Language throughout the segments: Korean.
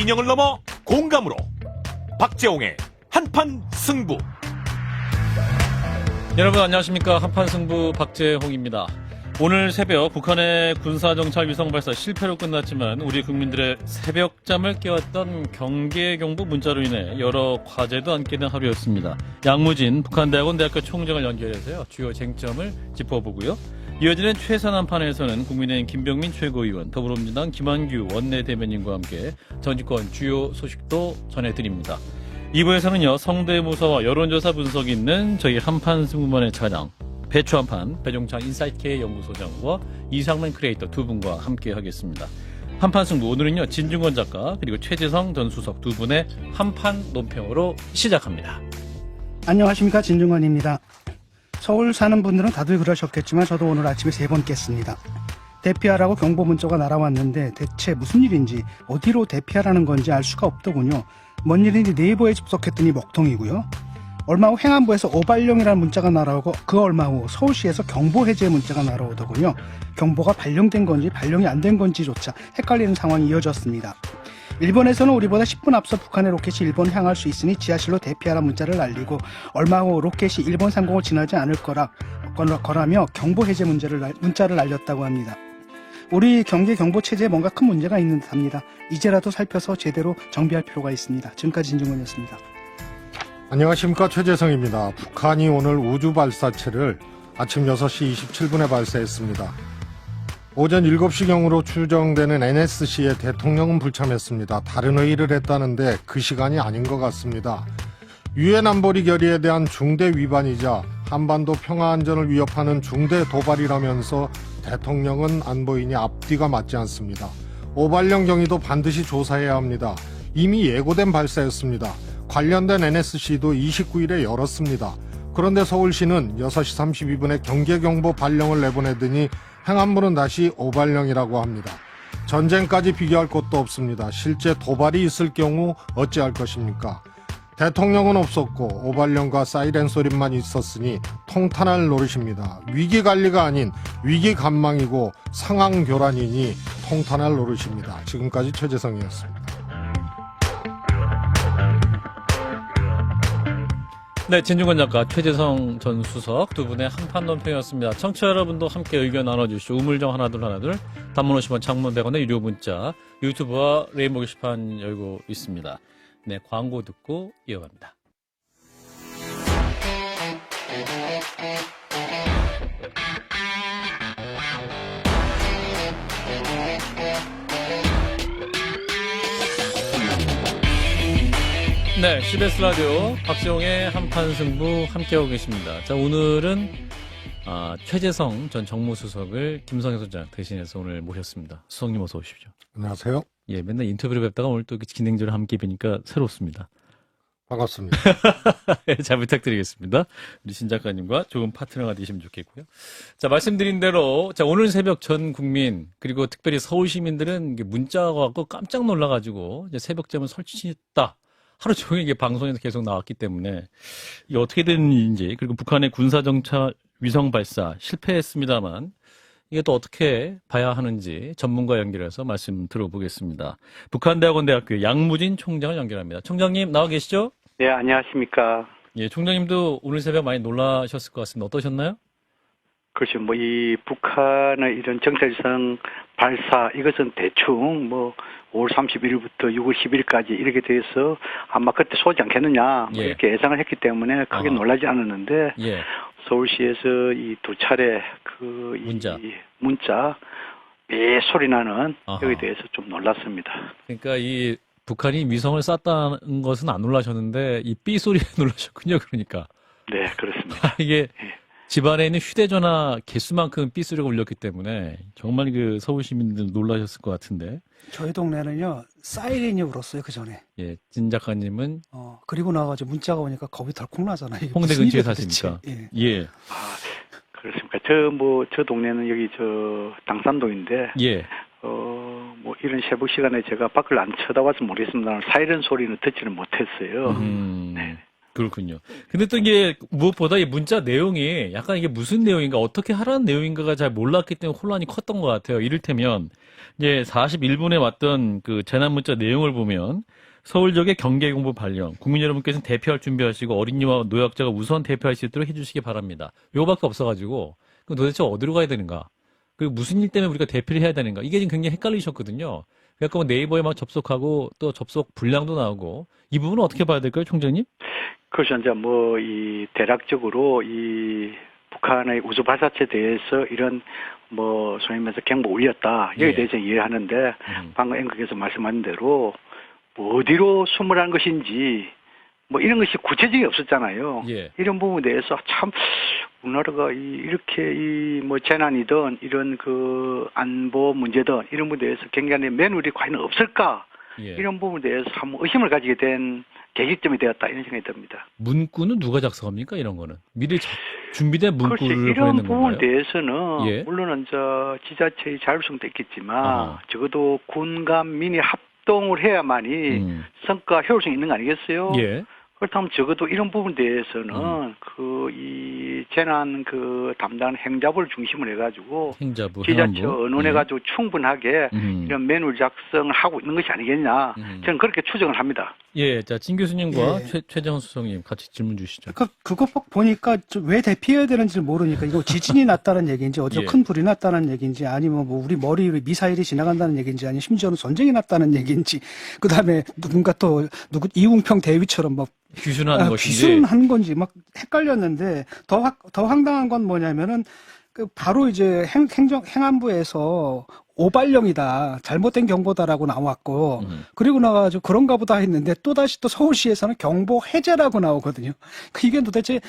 진영을 넘어 공감으로 박재홍의 한판 승부. 여러분 안녕하십니까. 한판 승부 박재홍입니다. 오늘 새벽 북한의 군사정찰 위성 발사 실패로 끝났지만 우리 국민들의 새벽잠을 깨웠던 경계경보 문자로 인해 여러 과제도 안게 된 하루였습니다. 양무진 북한대학원 대학교 총장을 연결해서요, 주요 쟁점을 짚어보고요. 이어지는 최선 한판에서는 국민의힘 김병민 최고위원, 더불어민주당 김한규 원내대변인과 함께 정치권 주요 소식도 전해드립니다. 2부에서는요, 성대모사와 여론조사 분석이 있는 저희 한판 승부만의 차장 배추한판 배종창 인사이트K 연구소장과 이상만 크리에이터 두 분과 함께 하겠습니다. 한판 승부, 오늘은요 진중권 작가 그리고 최재성 전 수석 두 분의 한판 논평으로 시작합니다. 안녕하십니까, 진중권입니다. 서울 사는 분들은 다들 그러셨겠지만 저도 오늘 아침에 3번 깼습니다. 대피하라고 경보 문자가 날아왔는데 대체 무슨 일인지, 어디로 대피하라는 건지 알 수가 없더군요. 뭔 일인지 네이버에 접속했더니 먹통이고요. 얼마 후 행안부에서 오발령이라는 문자가 날아오고 그 얼마 후 서울시에서 경보 해제 문자가 날아오더군요. 경보가 발령된 건지 발령이 안 된 건지조차 헷갈리는 상황이 이어졌습니다. 일본에서는 우리보다 10분 앞서 북한의 로켓이 일본 향할 수 있으니 지하실로 대피하라 문자를 날리고 얼마 후 로켓이 일본 상공을 지나지 않을 거라며 경보 해제 문자를 날렸다고 합니다. 우리 경계 경보 체제에 뭔가 큰 문제가 있는 듯합니다. 이제라도 살펴서 제대로 정비할 필요가 있습니다. 지금까지 진중권이었습니다. 안녕하십니까, 최재성입니다. 북한이 오늘 우주 발사체를 아침 6시 27분에 발사했습니다. 오전 7시경으로 추정되는 NSC에 대통령은 불참했습니다. 다른 회의를 했다는데 그 시간이 아닌 것 같습니다. 유엔 안보리 결의에 대한 중대 위반이자 한반도 평화 안전을 위협하는 중대 도발이라면서 대통령은 안보인이 앞뒤가 맞지 않습니다. 오발령 경위도 반드시 조사해야 합니다. 이미 예고된 발사였습니다. 관련된 NSC도 29일에 열었습니다. 그런데 서울시는 6시 32분에 경계경보 발령을 내보내더니 행안부는 다시 오발령이라고 합니다. 전쟁까지 비교할 것도 없습니다. 실제 도발이 있을 경우 어찌할 것입니까? 대통령은 없었고 오발령과 사이렌 소리만 있었으니 통탄할 노릇입니다. 위기관리가 아닌 위기관망이고 상황교란이니 통탄할 노릇입니다. 지금까지 최재성이었습니다. 네, 진중권 작가, 최재성 전 수석 두 분의 한판 논평이었습니다. 청취자 여러분도 함께 의견 나눠주시죠. 우물정 하나둘 단문 50원, 장문 100원의 유료 문자, 유튜브와 레인보 게시판 열고 있습니다. 네, 광고 듣고 이어갑니다. 네, CBS 라디오 박재홍의 한판 승부 함께하고 계십니다. 자, 오늘은 최재성 전 정무수석을 김성애 소장 대신해서 오늘 모셨습니다. 수석님 어서 오십시오. 안녕하세요. 예, 맨날 인터뷰를 뵙다가 오늘 또 진행자를 함께 뵈니까 새롭습니다. 반갑습니다. 잘 부탁드리겠습니다. 우리 신 작가님과 좋은 파트너가 되시면 좋겠고요. 자, 말씀드린 대로, 자, 오늘 새벽 전 국민, 그리고 특별히 서울 시민들은 문자가 왔고 깜짝 놀라가지고 이제 새벽잠을 설치했다. 하루 종일 이게 방송에서 계속 나왔기 때문에 이게 어떻게 된 일인지, 그리고 북한의 군사정찰 위성 발사 실패했습니다만 이게 또 어떻게 봐야 하는지 전문가 연결해서 말씀 들어보겠습니다. 북한대학원 대학교 양무진 총장을 연결합니다. 총장님 나와 계시죠? 네, 안녕하십니까. 예, 총장님도 오늘 새벽 많이 놀라셨을 것 같습니다. 어떠셨나요? 그렇죠. 이 북한의 이런 정찰위성 발사, 이것은 대충 5월 31일부터 6월 10일까지 이렇게 돼서 아마 그때 쏘지 않겠느냐, 예. 이렇게 예상을 했기 때문에 크게 놀라지 않았는데, 예. 서울시에서 이 두 차례 문자, 소리 나는 여기에 대해서 좀 놀랐습니다. 그러니까 이 북한이 위성을 쐈다는 것은 안 놀라셨는데 이 삐 소리에 놀라셨군요. 그러니까. 네, 그렇습니다. 이게 예. 집안에 있는 휴대전화 개수만큼 삐 소리가 울렸기 때문에 정말 그 서울 시민들 놀라셨을 것 같은데. 저희 동네는요, 사이렌이 울었어요, 그 전에. 예, 진 작가님은 그리고 나가지고 문자가 오니까 겁이 덜컥 나잖아요. 이게 홍대 무슨 근처에 일이야, 도대체. 사십니까? 예. 예. 그렇습니까. 저 동네는 여기 당산동인데, 예. 이런 새벽 시간에 제가 밖을 안 쳐다봐서 모르겠습니다. 사이렌 소리는 듣지는 못했어요. 네. 그렇군요. 근데 또 이게 무엇보다 이 문자 내용이 약간 이게 무슨 내용인가, 어떻게 하라는 내용인가가 잘 몰랐기 때문에 혼란이 컸던 것 같아요. 이를테면, 이제 41분에 왔던 그 재난 문자 내용을 보면, 서울 지역의 경계경보 발령, 국민 여러분께서는 대피할 준비하시고 어린이와 노약자가 우선 대피할 수 있도록 해주시기 바랍니다. 요거밖에 없어가지고, 그럼 도대체 어디로 가야 되는가? 그리고 무슨 일 때문에 우리가 대피를 해야 되는가? 이게 지금 굉장히 헷갈리셨거든요. 그래서 네이버에 막 접속하고 또 접속 분량도 나오고, 이 부분은 어떻게 봐야 될까요, 총장님? 그래서 이제 뭐 이 대략적으로 이 북한의 우주 발사체에 대해서 이런 뭐 소위 말해서 경보 올렸다 여기에 예. 대해서 이해하는데 방금 앵커께서 말씀하신 대로 뭐 어디로 숨으라는 것인지 뭐 이런 것이 구체적이 없었잖아요. 예. 이런 부분에 대해서 참 우리나라가 이렇게 이 뭐 재난이든 이런 그 안보 문제든 이런 부분에 대해서 굉장히 매뉴얼이 과연 없을까 예. 이런 부분에 대해서 한번 의심을 가지게 된 계기점이 되었다 이런 생각이 듭니다. 문구는 누가 작성합니까? 이런 거는 미리 준비된 그렇지 문구를 이런 보내는 부분에 건가요? 대해서는 예. 물론은 저 지자체의 자율성도 있겠지만 아하. 적어도 군간 민이 합동을 해야만이 성과 효율성이 있는 거 아니겠어요? 예. 그렇다면 적어도 이런 부분에 대해서는 그 이 재난 그 담당 행자부를 중심으로 해가지고 행자부, 지자체 행안부. 의논해가지고 충분하게 이런 매뉴얼 작성을 하고 있는 것이 아니겠냐 저는 그렇게 추정을 합니다. 예, 자, 진 교수님과 예. 최재형 수석님 같이 질문 주시죠. 그거 보니까 왜 대피해야 되는지 모르니까 이거 지진이 났다는 얘기인지 어디서 예. 큰 불이 났다는 얘기인지 아니면 뭐 우리 머리 위로 미사일이 지나간다는 얘기인지 아니면 심지어는 전쟁이 났다는 얘기인지 그다음에 누군가 또 이웅평 대위처럼 뭐 귀순하는 것인지. 귀순한 건지 막 헷갈렸는데 더 황당한 건 뭐냐면은 그 바로 이제 행안부에서 오발령이다 잘못된 경보다라고 나왔고 그리고 나가지고 그런가 보다 했는데 또다시 또 서울시에서는 경보 해제라고 나오거든요. 이게 도대체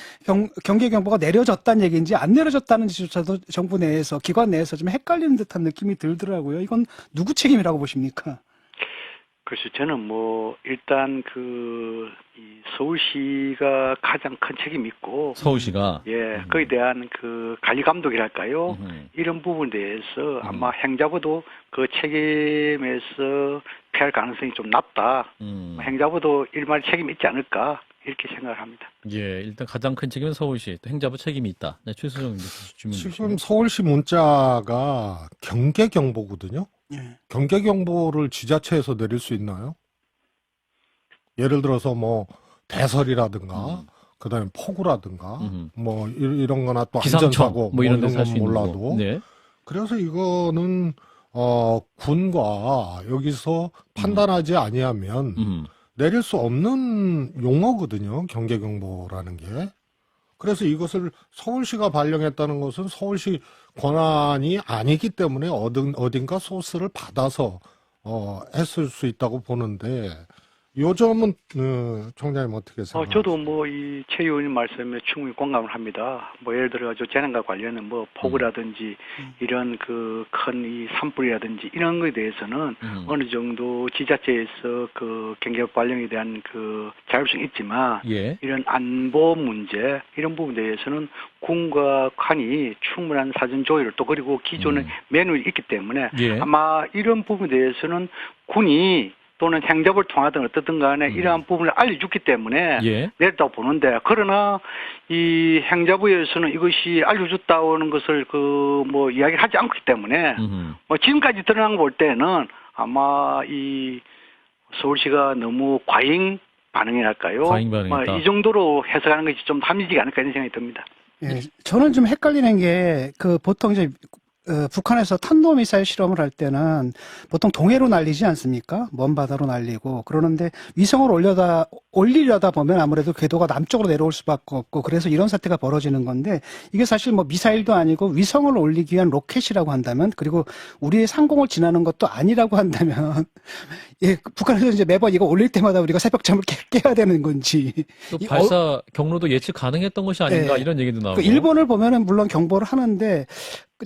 경계 경보가 내려졌다는 얘기인지 안 내려졌다는지조차도 정부 내에서 기관 내에서 좀 헷갈리는 듯한 느낌이 들더라고요. 이건 누구 책임이라고 보십니까? 그래서 저는 뭐 일단 이 서울시가 가장 큰 책임이 있고 서울시가. 예 거기에 대한 그 관리 감독이랄까요 이런 부분에 대해서 아마 행자부도 그 책임에서 피할 가능성이 좀 낮다. 행자부도 일말 책임이 있지 않을까 이렇게 생각을 합니다. 예, 일단 가장 큰 책임은 서울시, 또 행자부 책임이 있다. 네, 최수정 질문 주시죠. 지금 서울시 문자가 경계경보거든요. 예. 경계경보를 지자체에서 내릴 수 있나요? 예를 들어서 뭐 대설이라든가 그다음에 폭우라든가 뭐 이런 거나 또 기상청 안전사고 뭐 이런 데서 건 할 수 있는 몰라도 거고. 네. 그래서 이거는 군과 여기서 판단하지 아니하면 내릴 수 없는 용어거든요. 경계경보라는 게. 그래서 이것을 서울시가 발령했다는 것은 서울시 권한이 아니기 때문에 어딘가 소스를 받아서 했을 수 있다고 보는데 요 점은 총장님 어떻게 생각하세요? 저도 뭐 이 최 의원님 말씀에 충분히 공감을 합니다. 뭐 예를 들어 재난과 관련된 뭐 폭우라든지 이런 그 큰 이 산불이라든지 이런 거에 대해서는 어느 정도 지자체에서 그 경계 발령에 대한 그 자율성이 있지만 예. 이런 안보 문제 이런 부분에 대해서는 군과 칸이 충분한 사전 조율을 또 그리고 기존의 매뉴얼이 있기 때문에 예. 아마 이런 부분에 대해서는 군이 또는 행정을 통하든 어떻든 간에 이러한 부분을 알려줬기 때문에 예. 내렸다고 보는데 그러나 이 행자부에서는 이것이 알려줬다는 것을 뭐 이야기를 하지 않기 때문에 뭐 지금까지 드러난 거 볼 때는 아마 이 서울시가 너무 과잉 반응이랄까요? 과잉 반응이다. 이 정도로 해석하는 것이 좀 합리적이 않을까 이런 생각이 듭니다. 예, 저는 좀 헷갈리는 게 보통 이제 북한에서 탄도미사일 실험을 할 때는 보통 동해로 날리지 않습니까? 먼 바다로 날리고 그러는데 위성을 올리려다 보면 아무래도 궤도가 남쪽으로 내려올 수밖에 없고 그래서 이런 사태가 벌어지는 건데 이게 사실 뭐 미사일도 아니고 위성을 올리기 위한 로켓이라고 한다면 그리고 우리의 상공을 지나는 것도 아니라고 한다면 예, 북한에서 이제 매번 이거 올릴 때마다 우리가 새벽잠을 깨야 되는 건지 또 발사 경로도 예측 가능했던 것이 아닌가 예. 이런 얘기도 나오고. 일본을 보면은 물론 경보를 하는데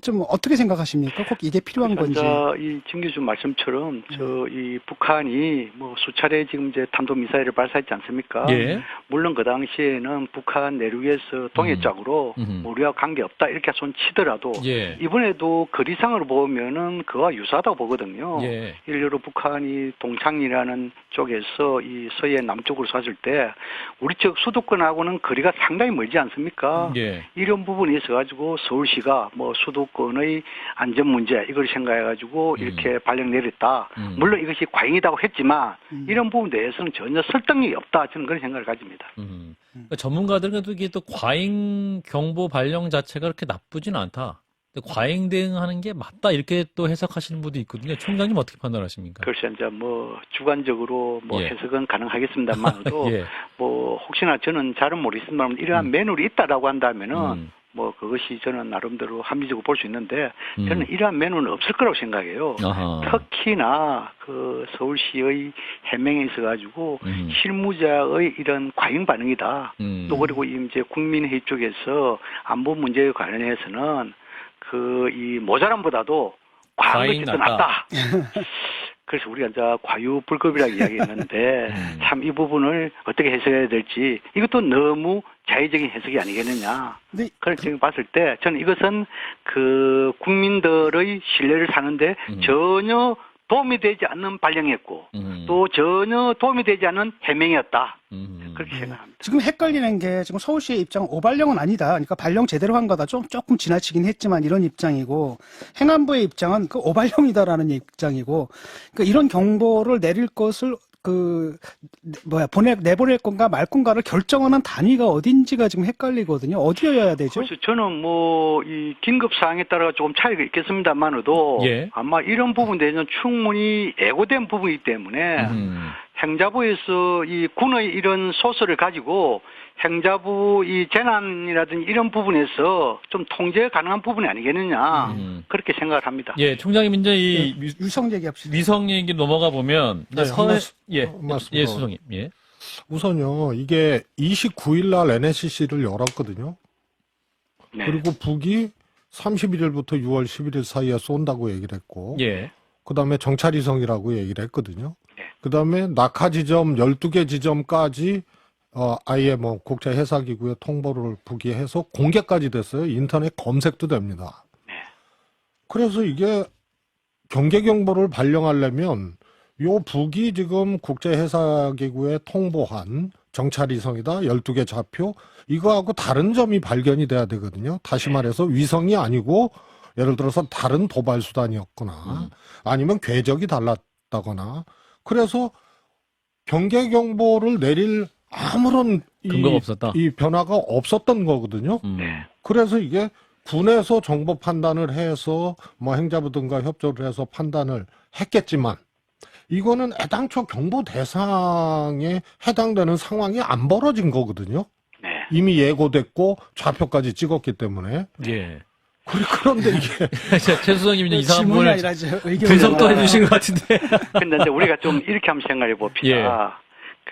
좀 어떻게 생각하십니까? 꼭 이게 필요한 건지. 이진 교수 말씀처럼 이 북한이 뭐 수차례 지금 이제 탄도미사일을 발사했지 않습니까? 예. 물론 그 당시에는 북한 내륙에서 동해쪽으로 우리와 관계 없다 이렇게 손 치더라도 예. 이번에도 거리상으로 보면은 그와 유사하다고 보거든요. 예. 예를 북한이 동창이라는 쪽에서 이 서해 남쪽으로 쐈을 때 우리 쪽 수도권하고는 거리가 상당히 멀지 않습니까? 예. 이런 부분이 있어가지고 서울시가 뭐 수도권의 안전 문제 이걸 생각해가지고 이렇게 발령 내렸다. 물론 이것이 과잉이라고 했지만 이런 부분에 대해서는 전혀 설득력이 없다. 저는 그런 생각을 가집니다. 그러니까 전문가들은 이게 또 과잉 경보 발령 자체가 그렇게 나쁘지는 않다. 과잉 대응하는 게 맞다 이렇게 또 해석하시는 분도 있거든요. 총장님 어떻게 판단하십니까? 글쎄 이제 뭐 주관적으로 뭐 예. 해석은 가능하겠습니다만도 예. 뭐 혹시나 저는 잘은 모르겠습니다만 이러한 매뉴얼이 있다라고 한다면은 뭐 그것이 저는 나름대로 합리적으로 볼 수 있는데 저는 이러한 매뉴얼은 없을 거라고 생각해요. 아하. 특히나 그 서울시의 해명에 있어가지고 실무자의 이런 과잉 반응이다. 또 그리고 이제 국민회의 쪽에서 안보 문제에 관련해서는 그 이 모자람보다도 과한 것이 더 낫다. 그래서 우리가 이제 과유불급이라고 이야기했는데 참 이 부분을 어떻게 해석해야 될지 이것도 너무 자의적인 해석이 아니겠느냐. 네. 그런 점을 봤을 때 저는 이것은 그 국민들의 신뢰를 사는데 전혀 도움이 되지 않는 발령이었고 또 전혀 도움이 되지 않는 해명이었다. 그렇게 생각합니다. 지금 헷갈리는 게 지금 서울시의 입장은 오발령은 아니다. 그러니까 발령 제대로 한 거다. 조금 지나치긴 했지만 이런 입장이고 행안부의 입장은 그 오발령이다라는 입장이고 그러니까 이런 경보를 내릴 것을 내보낼 건가 말 건가를 결정하는 단위가 어딘지가 지금 헷갈리거든요. 어디여야 되죠? 그래서 저는 뭐, 이 긴급 사항에 따라 조금 차이가 있겠습니다만도 예. 아마 이런 부분에 대해서는 충분히 예고된 부분이기 때문에 행자부에서 이 군의 이런 소설을 가지고 행자부 이 재난이라든지 이런 부분에서 좀 통제 가능한 부분이 아니겠느냐 그렇게 생각을 합니다. 예, 총장님 이제 이 위성 얘기합시다. 위성 얘기 넘어가 보면 네, 말씀 예, 더. 수성님. 예. 우선요, 이게 29일 날 NSC를 열었거든요. 네. 그리고 북이 31일부터 6월 11일 사이에 쏜다고 얘기를 했고, 예. 그 다음에 정찰위성이라고 얘기를 했거든요. 네. 그 다음에 낙하 지점 12개 지점까지 아예 뭐 국제해사기구에 통보를 북이 해서 공개까지 됐어요. 인터넷 검색도 됩니다. 네. 그래서 이게 경계경보를 발령하려면 요 북이 지금 국제해사기구에 통보한 정찰위성이다 12개 좌표 이거하고 다른 점이 발견이 돼야 되거든요. 다시 말해서 위성이 아니고 예를 들어서 다른 도발 수단이었거나 아니면 궤적이 달랐다거나 그래서 경계경보를 내릴 아무런 근거가 없었다. 이 변화가 없었던 거거든요. 네. 그래서 이게 군에서 정보 판단을 해서 뭐 행자부 등과 협조를 해서 판단을 했겠지만 이거는 애당초 경보 대상에 해당되는 상황이 안 벌어진 거거든요. 네. 이미 예고됐고 좌표까지 찍었기 때문에. 예. 그런데 이게 최수성님 이제 이상한 질문이 부분을 아니라 의견이 분석도 해주신 것 같은데. 근데 이제 우리가 좀 이렇게 한번 생각해 봅시다.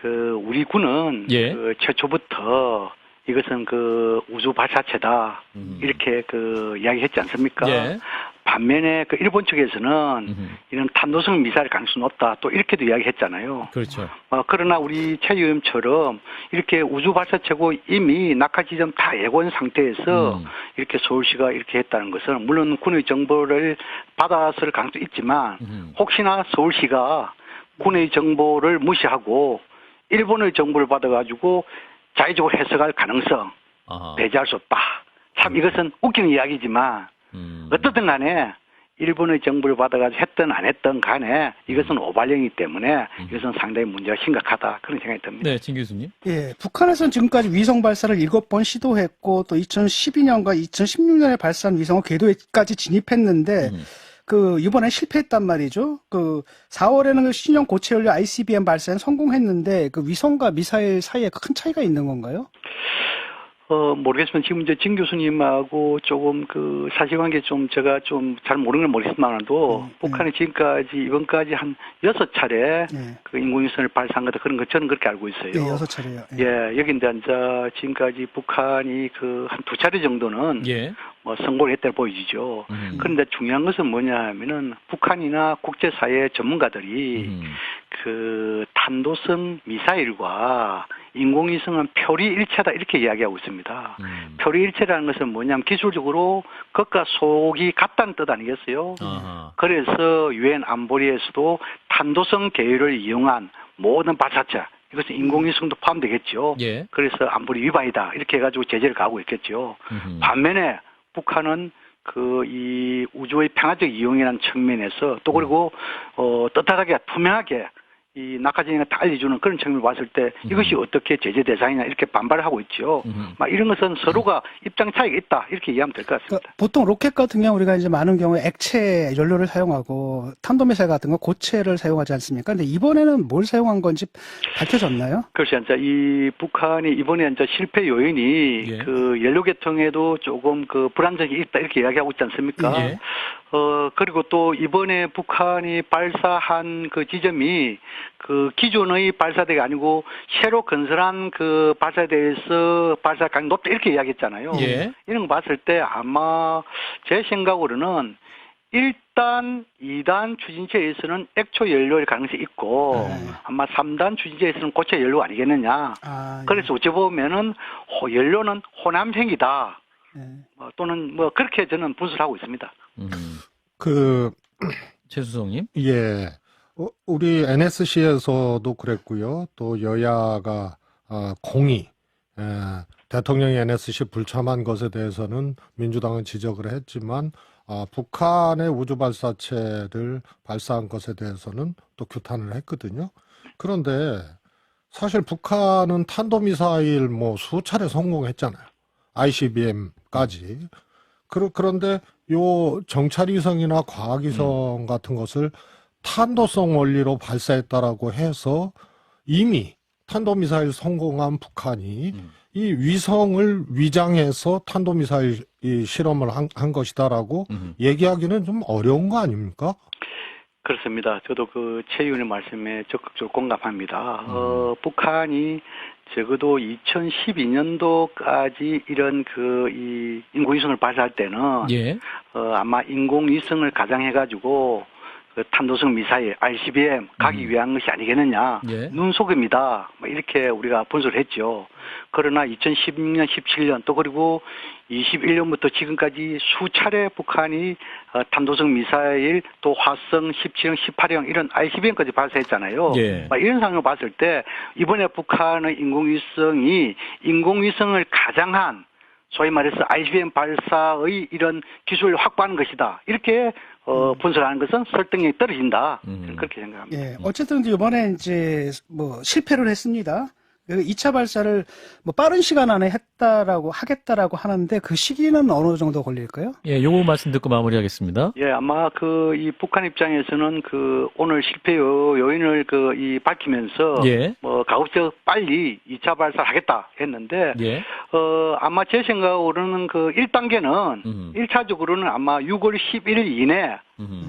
그 우리 군은 예. 그 최초부터 이것은 그 우주 발사체다 이렇게 그 이야기했지 않습니까? 예. 반면에 그 일본 측에서는 이런 탄도성 미사일 가능성이 높다 또 이렇게도 이야기했잖아요. 그렇죠. 그러나 우리 최 의원처럼 이렇게 우주 발사체고 이미 낙하 지점 다 예고한 상태에서 이렇게 서울시가 이렇게 했다는 것은 물론 군의 정보를 받았을 가능성도 있지만 혹시나 서울시가 군의 정보를 무시하고 일본의 정보를 받아가지고 자의적으로 해석할 가능성 배제할 수 없다. 참 이것은 웃기는 이야기지만 어떻든 간에 일본의 정보를 받아가지고 했든 안 했든 간에 이것은 오발령이기 때문에 이것은 상당히 문제가 심각하다. 그런 생각이 듭니다. 네, 진 교수님. 예, 북한에서는 지금까지 위성 발사를 7번 시도했고 또 2012년과 2016년에 발사한 위성은 궤도에까지 진입했는데 이번에 실패했단 말이죠. 4월에는 신형 고체 연료 ICBM 발사에 성공했는데 그 위성과 미사일 사이에 큰 차이가 있는 건가요? 모르겠지만 지금 이제 진 교수님하고 조금 그 사실관계 좀 제가 좀 잘 모르는 건 모르겠지만도 북한이 지금까지 이번까지 한 6차례 그 인공위성을 발사한 거다 그런 거 저는 그렇게 알고 있어요. 네, 6차례요. 예, 여기 이제 지금까지 북한이 그 한 2차례 정도는 예. 뭐 성공을 했다고 보여지죠. 그런데 중요한 것은 뭐냐 하면은 북한이나 국제사회 전문가들이 그 탄도성 미사일과 인공위성은 표리일체다 이렇게 이야기하고 있습니다. 표리일체라는 것은 뭐냐면 기술적으로 겉과 속이 같다는 뜻 아니겠어요? 그래서 유엔 안보리에서도 탄도성 계율을 이용한 모든 발사체 이것은 인공위성도 포함되겠죠. 예. 그래서 안보리 위반이다 이렇게 해가지고 제재를 가하고 있겠죠. 반면에 북한은 그 이 우주의 평화적 이용이라는 측면에서 또 그리고 떳떳하게 투명하게 이 낙하진이가 다 알려주는 그런 측면을 봤을 때 이것이 어떻게 제재 대상이냐 이렇게 반발을 하고 있죠. 막 이런 것은 서로가 입장 차이가 있다 이렇게 이해하면 될 것 같습니다. 그러니까 보통 로켓 같은 경우 우리가 이제 많은 경우에 액체 연료를 사용하고 탄도미사일 같은 거 고체를 사용하지 않습니까? 근데 이번에는 뭘 사용한 건지 밝혀졌나요? 그렇지 않죠. 이 북한이 이번에 이제 실패 요인이 예. 그 연료 계통에도 조금 그 불안정이 있다 이렇게 이야기하고 있지 않습니까? 예. 그리고 또 이번에 북한이 발사한 그 지점이 그 기존의 발사대가 아니고 새로 건설한 그 발사대에서 발사 가능이 높다 이렇게 이야기했잖아요. 예. 이런 거 봤을 때 아마 제 생각으로는 1단, 2단 추진체에서는 액초 연료일 가능성이 있고 아마 3단 추진체에서는 고체 연료 아니겠느냐. 그래서 어찌 보면은 연료는 호남형이다. 또는 뭐 그렇게 저는 분석을 하고 있습니다. 최수성님. 예. 우리 NSC에서도 그랬고요. 또 여야가 공의 대통령이 NSC 불참한 것에 대해서는 민주당은 지적을 했지만 북한의 우주 발사체를 발사한 것에 대해서는 또 규탄을 했거든요. 그런데 사실 북한은 탄도미사일 뭐 수차례 성공했잖아요. ICBM까지. 그런데 요 정찰위성이나 과학위성 같은 것을 탄도성 원리로 발사했다라고 해서 이미 탄도미사일 성공한 북한이 이 위성을 위장해서 탄도미사일 실험을 한 것이다라고 얘기하기는 좀 어려운 거 아닙니까? 그렇습니다. 저도 그 최 의원의 말씀에 적극적으로 공감합니다. 북한이 적어도 2012년도까지 이런 그 이 인공위성을 발사할 때는 예. 아마 인공위성을 가장해가지고 그 탄도성 미사일 ICBM 가기 위한 것이 아니겠느냐. 예. 눈속임이다. 뭐 이렇게 우리가 분석을 했죠. 그러나 2016년, 17년 또 그리고 21년부터 지금까지 수차례 북한이 탄도성 미사일 또 화성 17형, 18형 이런 ICBM까지 발사했잖아요. 예. 이런 상황을 봤을 때 이번에 북한의 인공위성을 가장한 소위 말해서 ICBM 발사의 이런 기술을 확보하는 것이다. 이렇게 분석하는 것은 설득력이 떨어진다. 그렇게 생각합니다. 예. 어쨌든 이번에 이제 뭐 실패를 했습니다. 2차 발사를 뭐 빠른 시간 안에 하겠다라고 하는데 그 시기는 어느 정도 걸릴까요? 예, 요거 말씀 듣고 마무리하겠습니다. 예, 아마 이 북한 입장에서는 오늘 실패 요인을 밝히면서 예. 뭐 가급적 빨리 2차 발사를 하겠다 했는데 예. 아마 제 생각으로는 1단계는 1차적으로는 아마 6월 11일 이내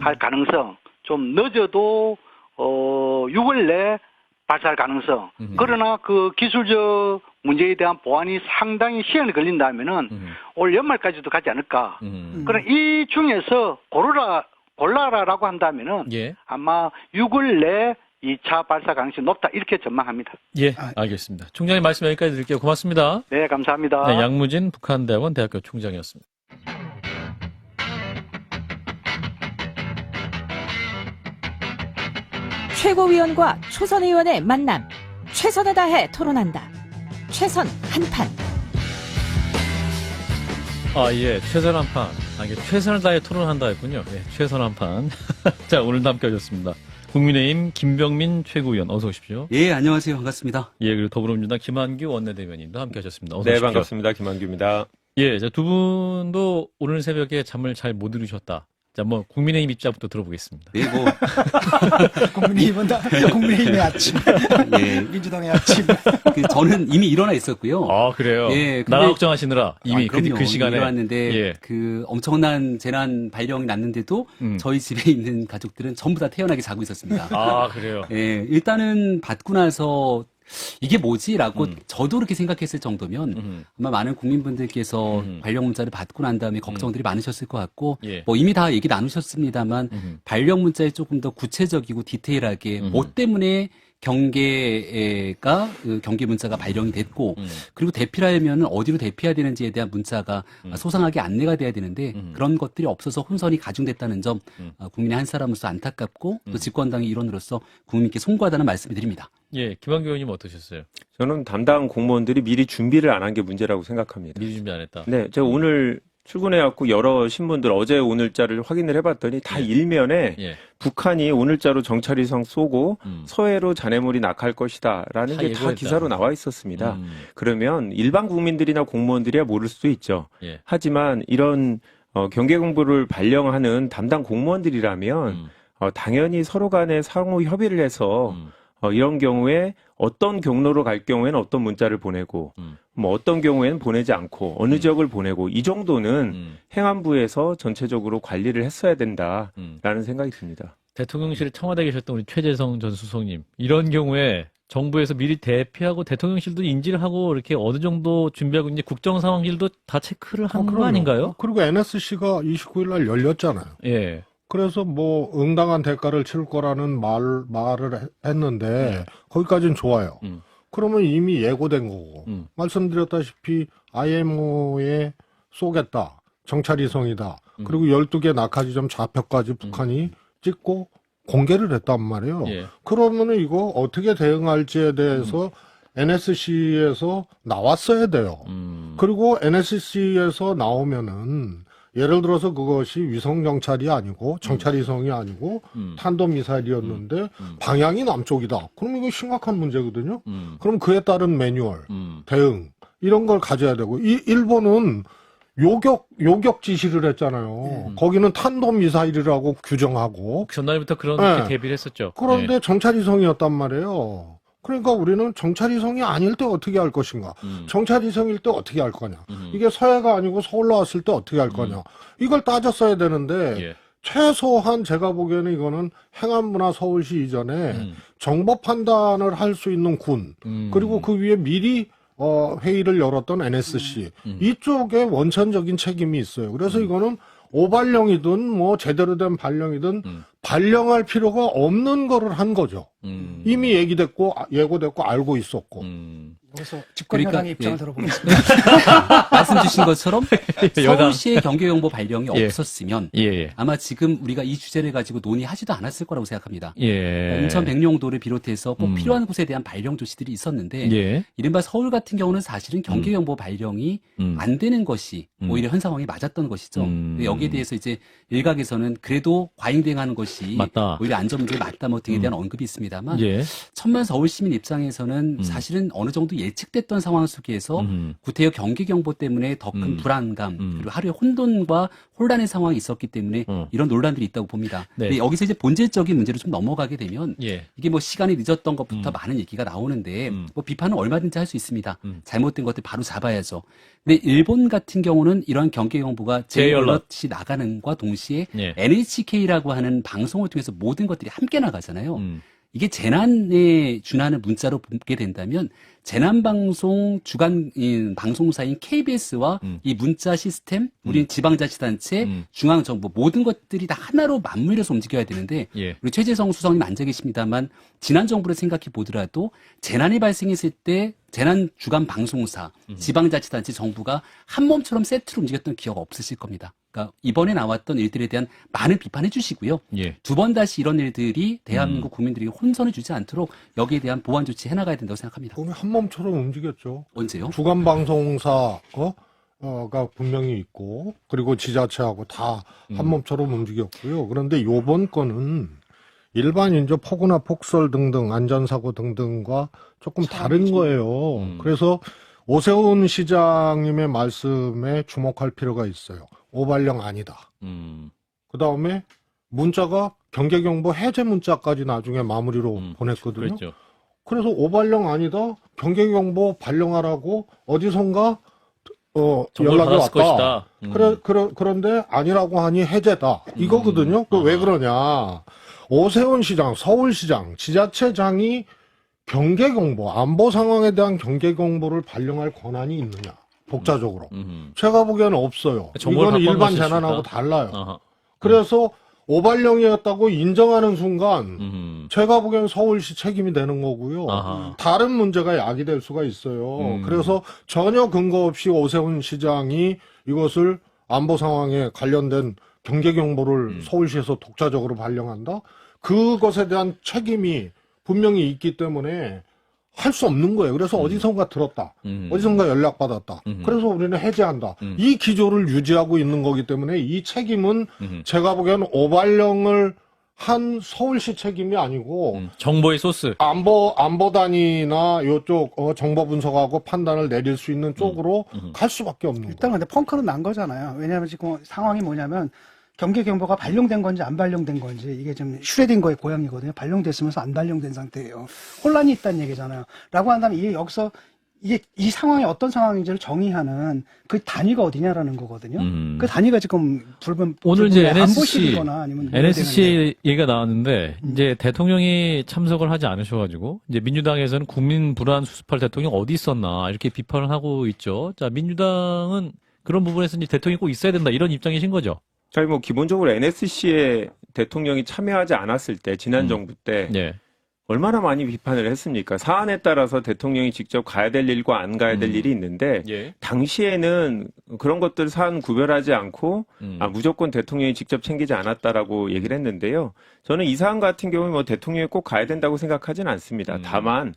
할 가능성, 좀 늦어도 6월 내 발사할 가능성. 그러나 그 기술적 문제에 대한 보완이 상당히 시간이 걸린다면은 올 연말까지도 가지 않을까. 그럼 이 중에서 골라라라고 한다면은 예. 아마 6월 내 2차 발사 가능성이 높다 이렇게 전망합니다. 예, 알겠습니다. 총장님 말씀 여기까지 드릴게요. 고맙습니다. 네, 감사합니다. 네, 양무진 북한대학원 대학교 총장이었습니다. 최고위원과 초선 의원의 만남. 최선을 다해 토론한다. 최선 한판. 예, 최선 한판. 이게 최선을 다해 토론한다 했군요. 예, 최선 한판. 자, 오늘도 함께 하셨습니다. 국민의힘 김병민 최고위원 어서 오십시오. 예, 안녕하세요. 반갑습니다. 예, 그리고 더불어민주당 김한규 원내대변인도 함께 하셨습니다. 어서 네, 오십시오. 반갑습니다. 김한규입니다. 예, 두 분도 오늘 새벽에 잠을 잘 못 이루셨다. 자, 뭐 국민의힘 입장부터 들어보겠습니다. 네, 뭐 국민의힘의 아침, 예, 민주당의 아침. 저는 이미 일어나 있었고요. 아, 그래요? 예, 근데- 나라 걱정하시느라 이미 그럼요. 그 시간에. 일어났는데 예. 그 엄청난 재난 발령이 났는데도 저희 집에 있는 가족들은 전부 다 태연하게 자고 있었습니다. 아, 그래요? 예, 일단은 받고 나서 이게 뭐지라고 저도 그렇게 생각했을 정도면 아마 많은 국민분들께서 발령 문자를 받고 난 다음에 걱정들이 많으셨을 것 같고 예. 뭐 이미 다 얘기 나누셨습니다만 발령 문자에 조금 더 구체적이고 디테일하게 뭐 때문에 경계가 그 경계 문자가 발령이 됐고 그리고 대피하려면 어디로 대피해야 되는지에 대한 문자가 소상하게 안내가 돼야 되는데 그런 것들이 없어서 혼선이 가중됐다는 점 국민의 한 사람으로서 안타깝고 또 집권당의 일원으로서 국민께 송구하다는 말씀을 드립니다. 예, 김한규 의원님 어떠셨어요? 저는 담당 공무원들이 미리 준비를 안 한 게 문제라고 생각합니다. 미리 준비 안 했다. 네, 제가 오늘 출근해갖고 여러 신문들 어제 오늘자를 확인을 해봤더니 다 일면에 예. 북한이 오늘자로 정찰위성 쏘고 서해로 잔해물이 낙할 것이다라는 다 게 다 예고했다. 기사로 나와 있었습니다. 그러면 일반 국민들이나 공무원들이야 모를 수도 있죠. 예. 하지만 이런 경계 공부를 발령하는 담당 공무원들이라면 당연히 서로 간에 상호 협의를 해서 이런 경우에 어떤 경로로 갈 경우에는 어떤 문자를 보내고 뭐 어떤 경우에는 보내지 않고 어느 지역을 보내고 이 정도는 행안부에서 전체적으로 관리를 했어야 된다라는 생각이 듭니다. 대통령실 청와대에 계셨던 우리 최재성 전 수석님, 이런 경우에 정부에서 미리 대피하고 대통령실도 인지를 하고 이렇게 어느 정도 준비하고 이제 국정상황실도 다 체크를 한 거 그럼요. 아닌가요? 그리고 NSC가 29일 날 열렸잖아요. 예. 그래서 뭐 응당한 대가를 치를 거라는 말을 했는데 거기까지는 좋아요. 그러면 이미 예고된 거고 말씀드렸다시피 IMO에 쏘겠다. 정찰위성이다. 그리고 12개 낙하지점 좌표까지 북한이 찍고 공개를 했단 말이에요. 예. 그러면은 이거 어떻게 대응할지에 대해서 NSC에서 나왔어야 돼요. 그리고 NSC에서 나오면은 예를 들어서 그것이 위성 정찰이 아니고 정찰위성이 아니고 탄도미사일이었는데 방향이 남쪽이다. 그럼 이거 심각한 문제거든요. 그럼 그에 따른 매뉴얼, 대응 이런 걸 가져야 되고 일본은 요격 지시를 했잖아요. 거기는 탄도미사일이라고 규정하고 전날부터 그런 네. 대비를 했었죠. 그런데 예. 정찰위성이었단 말이에요. 그러니까 우리는 정찰위성이 아닐 때 어떻게 할 것인가? 정찰위성일 때 어떻게 할 거냐? 이게 서해가 아니고 서울로 왔을 때 어떻게 할 거냐? 이걸 따졌어야 되는데 예. 최소한 제가 보기에는 이거는 행안부나 서울시 이전에 정보 판단을 할 수 있는 군 그리고 그 위에 미리 회의를 열었던 NSC 이쪽에 원천적인 책임이 있어요. 그래서 이거는 오발령이든 뭐 제대로 된 발령이든 발령할 필요가 없는 거를 한 거죠. 이미 얘기됐고 예고됐고 알고 있었고. 여기서 집권여당의 그러니까, 입장을 예. 들어보겠습니다. 말씀 주신 것처럼 여당. 서울시의 경계경보 발령이 예. 없었으면 예. 아마 지금 우리가 이 주제를 가지고 논의하지도 않았을 거라고 생각합니다. 예. 인천 백령도를 비롯해서 꼭 필요한 곳에 대한 발령 조치들이 있었는데 예. 이른바 서울 같은 경우는 사실은 경계경보 발령이 안 되는 것이 오히려 현 상황이 맞았던 것이죠. 근데 여기에 대해서 이제 일각에서는 그래도 과잉대응하는 것이 맞다. 오히려 안전 문제에 맞다 뭐 등에 대한 언급이 있습니다만 예. 천만 서울 시민 입장에서는 사실은 어느 정도 예측됐던 상황 속에서 구태여 경계경보 때문에 더 큰 불안감 그리고 하루의 혼돈과 혼란의 상황이 있었기 때문에 이런 논란들이 있다고 봅니다. 네. 근데 여기서 이제 본질적인 문제로 좀 넘어가게 되면 예. 이게 뭐 시간이 늦었던 것부터 많은 얘기가 나오는데 뭐 비판은 얼마든지 할 수 있습니다. 잘못된 것들 바로 잡아야죠. 근데 일본 같은 경우는 이러한 경계경보가 J얼럿이 나가는 과 동시에 예. NHK라고 하는 방송을 통해서 모든 것들이 함께 나가잖아요. 이게 재난에 준하는 문자로 보게 된다면 재난방송 주간 방송사인 KBS와 이 문자 시스템, 우리는 지방자치단체, 중앙정부 모든 것들이 다 하나로 맞물려서 움직여야 되는데 예. 우리 최재성 수석님 앉아 계십니다만 지난 정부를 생각해 보더라도 재난이 발생했을 때 재난 주간 방송사, 지방자치단체 정부가 한 몸처럼 세트로 움직였던 기억 없으실 겁니다. 그러니까 이번에 나왔던 일들에 대한 많은 비판해 주시고요. 예. 두 번 다시 이런 일들이 대한민국 국민들에게 혼선을 주지 않도록 여기에 대한 보완 조치 해나가야 된다고 생각합니다. 오늘 한 몸처럼 움직였죠. 언제요? 주간 방송사가 분명히 있고 그리고 지자체하고 다 한 몸처럼 움직였고요. 그런데 요번 건은 일반인조 폭우나 폭설 등등 안전사고 등등과 조금 다른 거예요. 그래서 오세훈 시장님의 말씀에 주목할 필요가 있어요. 오발령 아니다. 그 다음에 문자가 경계경보 해제 문자까지 나중에 마무리로 보냈거든요. 그랬죠. 그래서 오발령 아니다. 경계경보 발령하라고 어디선가 정보를 연락이 받았을 왔다. 것이다. 그런데 아니라고 하니 해제다. 이거거든요. 왜 그러냐. 오세훈 시장, 서울시장, 지자체장이 경계경보, 안보 상황에 대한 경계경보를 발령할 권한이 있느냐. 독자적으로. 제가 보기에는 없어요. 정보를 이거는 갖고 일반 있을 수 재난하고 있다. 달라요. 아하. 그래서 오발령이었다고 인정하는 순간 제가 보기엔 서울시 책임이 되는 거고요. 아하. 다른 문제가 야기될 수가 있어요. 그래서 전혀 근거 없이 오세훈 시장이 이것을 안보 상황에 관련된 경계경보를 서울시에서 독자적으로 발령한다? 그것에 대한 책임이 분명히 있기 때문에 할 수 없는 거예요. 그래서 어디선가 들었다. 어디선가 연락받았다. 그래서 우리는 해제한다. 이 기조를 유지하고 있는 거기 때문에 이 책임은 제가 보기에는 오발령을 한 서울시 책임이 아니고 정보의 소스. 안보단이나 요쪽 정보 분석하고 판단을 내릴 수 있는 쪽으로 갈 수밖에 없는 거예요. 일단 근데 펑크는 난 거잖아요. 왜냐하면 지금 상황이 뭐냐면 경계경보가 발령된 건지 안 발령된 건지 이게 좀 슈레딩거의 고향이거든요. 발령됐으면서 안 발령된 상태예요. 혼란이 있다는 얘기잖아요. 라고 한다면 이게 여기서 이게 이 상황이 어떤 상황인지를 정의하는 그 단위가 어디냐라는 거거든요. 그 단위가 지금 오늘 이제 안보실이거나 아니면 NSC 얘기가 나왔는데 이제 대통령이 참석을 하지 않으셔가지고 이제 민주당에서는 국민 불안 수습할 대통령 어디 있었나 이렇게 비판을 하고 있죠. 자, 민주당은 그런 부분에서 이제 대통령이 꼭 있어야 된다 이런 입장이신 거죠. 저희 뭐 기본적으로 NSC에 대통령이 참여하지 않았을 때 지난 정부 때 네. 얼마나 많이 비판을 했습니까? 사안에 따라서 대통령이 직접 가야 될 일과 안 가야 될 일이 있는데 예. 당시에는 그런 것들 사안 구별하지 않고 무조건 대통령이 직접 챙기지 않았다라고 얘기를 했는데요. 저는 이 사안 같은 경우에 뭐 대통령이 꼭 가야 된다고 생각하진 않습니다. 다만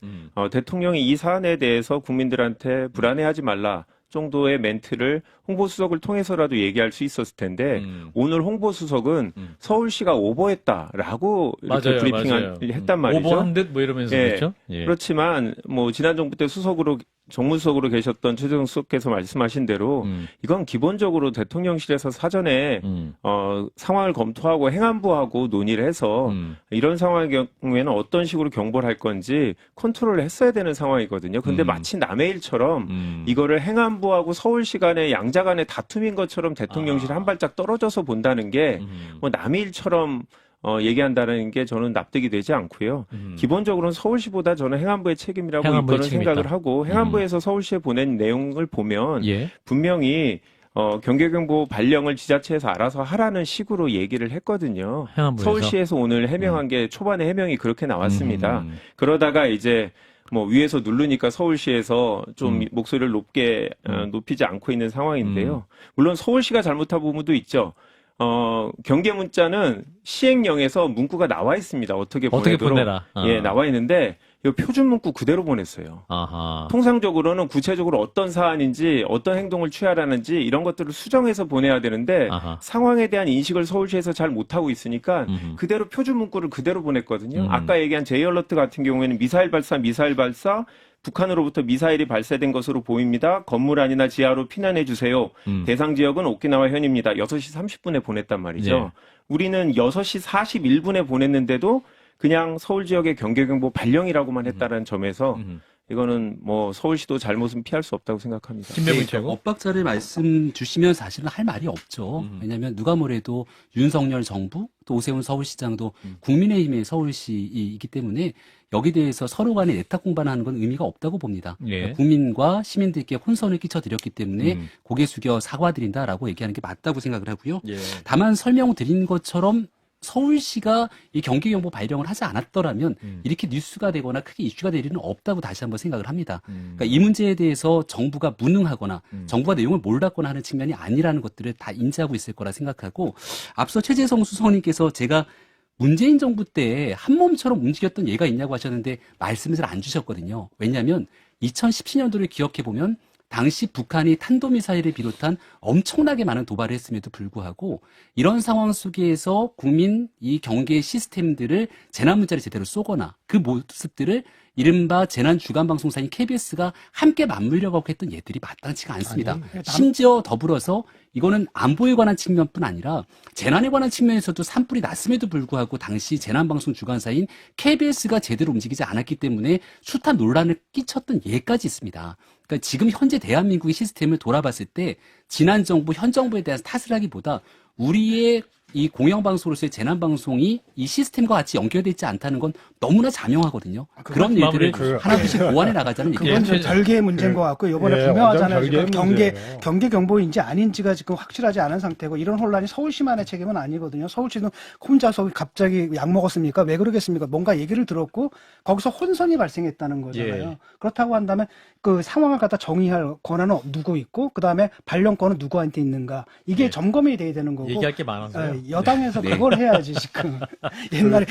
대통령이 이 사안에 대해서 국민들한테 불안해하지 말라. 정도의 멘트를 홍보수석을 통해서라도 얘기할 수 있었을 텐데 오늘 홍보수석은 서울시가 오버했다라고 이렇게 맞아요, 브리핑을 맞아요. 했단 말이죠. 오버한 듯 뭐 이러면서 예. 그렇죠. 예. 그렇지만 뭐 지난 정부 때 정무수석으로 계셨던 최재성 수석께서 말씀하신 대로 이건 기본적으로 대통령실에서 사전에 상황을 검토하고 행안부하고 논의를 해서 이런 상황의 경우에는 어떤 식으로 경보를 할 건지 컨트롤을 했어야 되는 상황이거든요. 근데 마치 남의 일처럼 이거를 행안부하고 서울시 간의 양자 간의 다툼인 것처럼 대통령실이 한 발짝 떨어져서 본다는 게 뭐 남의 일처럼 얘기한다는 게 저는 납득이 되지 않고요. 기본적으로는 서울시보다 저는 행안부의 책임이라고 행안부의 이거는 책임이다. 생각을 하고 행안부에서 서울시에 보낸 내용을 보면 예. 분명히 경계경보 발령을 지자체에서 알아서 하라는 식으로 얘기를 했거든요. 행안부에서? 서울시에서 오늘 해명한 게 초반에 해명이 그렇게 나왔습니다. 그러다가 이제 뭐 위에서 누르니까 서울시에서 좀 목소리를 높이지 않고 있는 상황인데요. 물론 서울시가 잘못한 부분도 있죠. 경계 문자는 시행령에서 문구가 나와 있습니다. 어떻게 보내도록. 보내라. 예, 나와 있는데 이 표준 문구 그대로 보냈어요. 아하. 통상적으로는 구체적으로 어떤 사안인지 어떤 행동을 취하라는지 이런 것들을 수정해서 보내야 되는데 아하. 상황에 대한 인식을 서울시에서 잘 못하고 있으니까 그대로 표준 문구를 그대로 보냈거든요. 아까 얘기한 J얼러트 같은 경우에는 미사일 발사 북한으로부터 미사일이 발사된 것으로 보입니다. 건물 안이나 지하로 피난해 주세요. 대상 지역은 오키나와 현입니다. 6시 30분에 보냈단 말이죠. 네. 우리는 6시 41분에 보냈는데도 그냥 서울 지역의 경계경보 발령이라고만 했다는 점에서 이거는 뭐 서울시도 잘못은 피할 수 없다고 생각합니다. 김병민 최고. 엇박자를 말씀 주시면 사실은 할 말이 없죠. 왜냐하면 누가 뭐래도 윤석열 정부 또 오세훈 서울시장도 국민의힘의 서울시이기 때문에 여기 대해서 서로 간에 내탁 공방하는 건 의미가 없다고 봅니다. 예. 그러니까 국민과 시민들께 혼선을 끼쳐드렸기 때문에 고개 숙여 사과드린다라고 얘기하는 게 맞다고 생각을 하고요. 예. 다만 설명드린 것처럼 서울시가 이 경계경보 발령을 하지 않았더라면 이렇게 뉴스가 되거나 크게 이슈가 될 일은 없다고 다시 한번 생각을 합니다. 그러니까 이 문제에 대해서 정부가 무능하거나 정부가 내용을 몰랐거나 하는 측면이 아니라는 것들을 다 인지하고 있을 거라 생각하고 앞서 최재성 수석님께서 제가 문재인 정부 때 한 몸처럼 움직였던 예가 있냐고 하셨는데 말씀을 잘 안 주셨거든요. 왜냐하면 2017년도를 기억해보면 당시 북한이 탄도미사일을 비롯한 엄청나게 많은 도발을 했음에도 불구하고 이런 상황 속에서 국민 이 경계 시스템들을 재난 문자를 제대로 쏘거나 그 모습들을 이른바 재난 주간 방송사인 KBS가 함께 맞물려고 했던 예들이 마땅치가 않습니다. 아니, 심지어 더불어서 이거는 안보에 관한 측면뿐 아니라 재난에 관한 측면에서도 산불이 났음에도 불구하고 당시 재난방송 주관사인 KBS가 제대로 움직이지 않았기 때문에 수탄 논란을 끼쳤던 예까지 있습니다. 그러니까 지금 현재 대한민국의 시스템을 돌아봤을 때 지난 정부, 현 정부에 대한 탓을 하기보다 우리의 이 공영방송으로서의 재난방송이 이 시스템과 같이 연결되어 있지 않다는 건 너무나 자명하거든요. 그런 일들을 하나둘씩 보완해 나가자는 얘기예요. 그건 좀 별개의 문제인 것 같고 이번에 예, 분명하잖아요. 완전 지금 별개의 문제예요. 경계 경보인지 아닌지가 지금 확실하지 않은 상태고 이런 혼란이 서울시만의 책임은 아니거든요. 서울시는 혼자서 갑자기 약 먹었습니까? 왜 그러겠습니까? 뭔가 얘기를 들었고 거기서 혼선이 발생했다는 거잖아요. 예. 그렇다고 한다면 그 상황을 갖다 정의할 권한은 누구 있고 그다음에 발령권은 누구한테 있는가 이게 예. 점검이 돼야 되는 거고 얘기할 게 많아서요. 여당에서 그걸 해야지 지금. 옛날에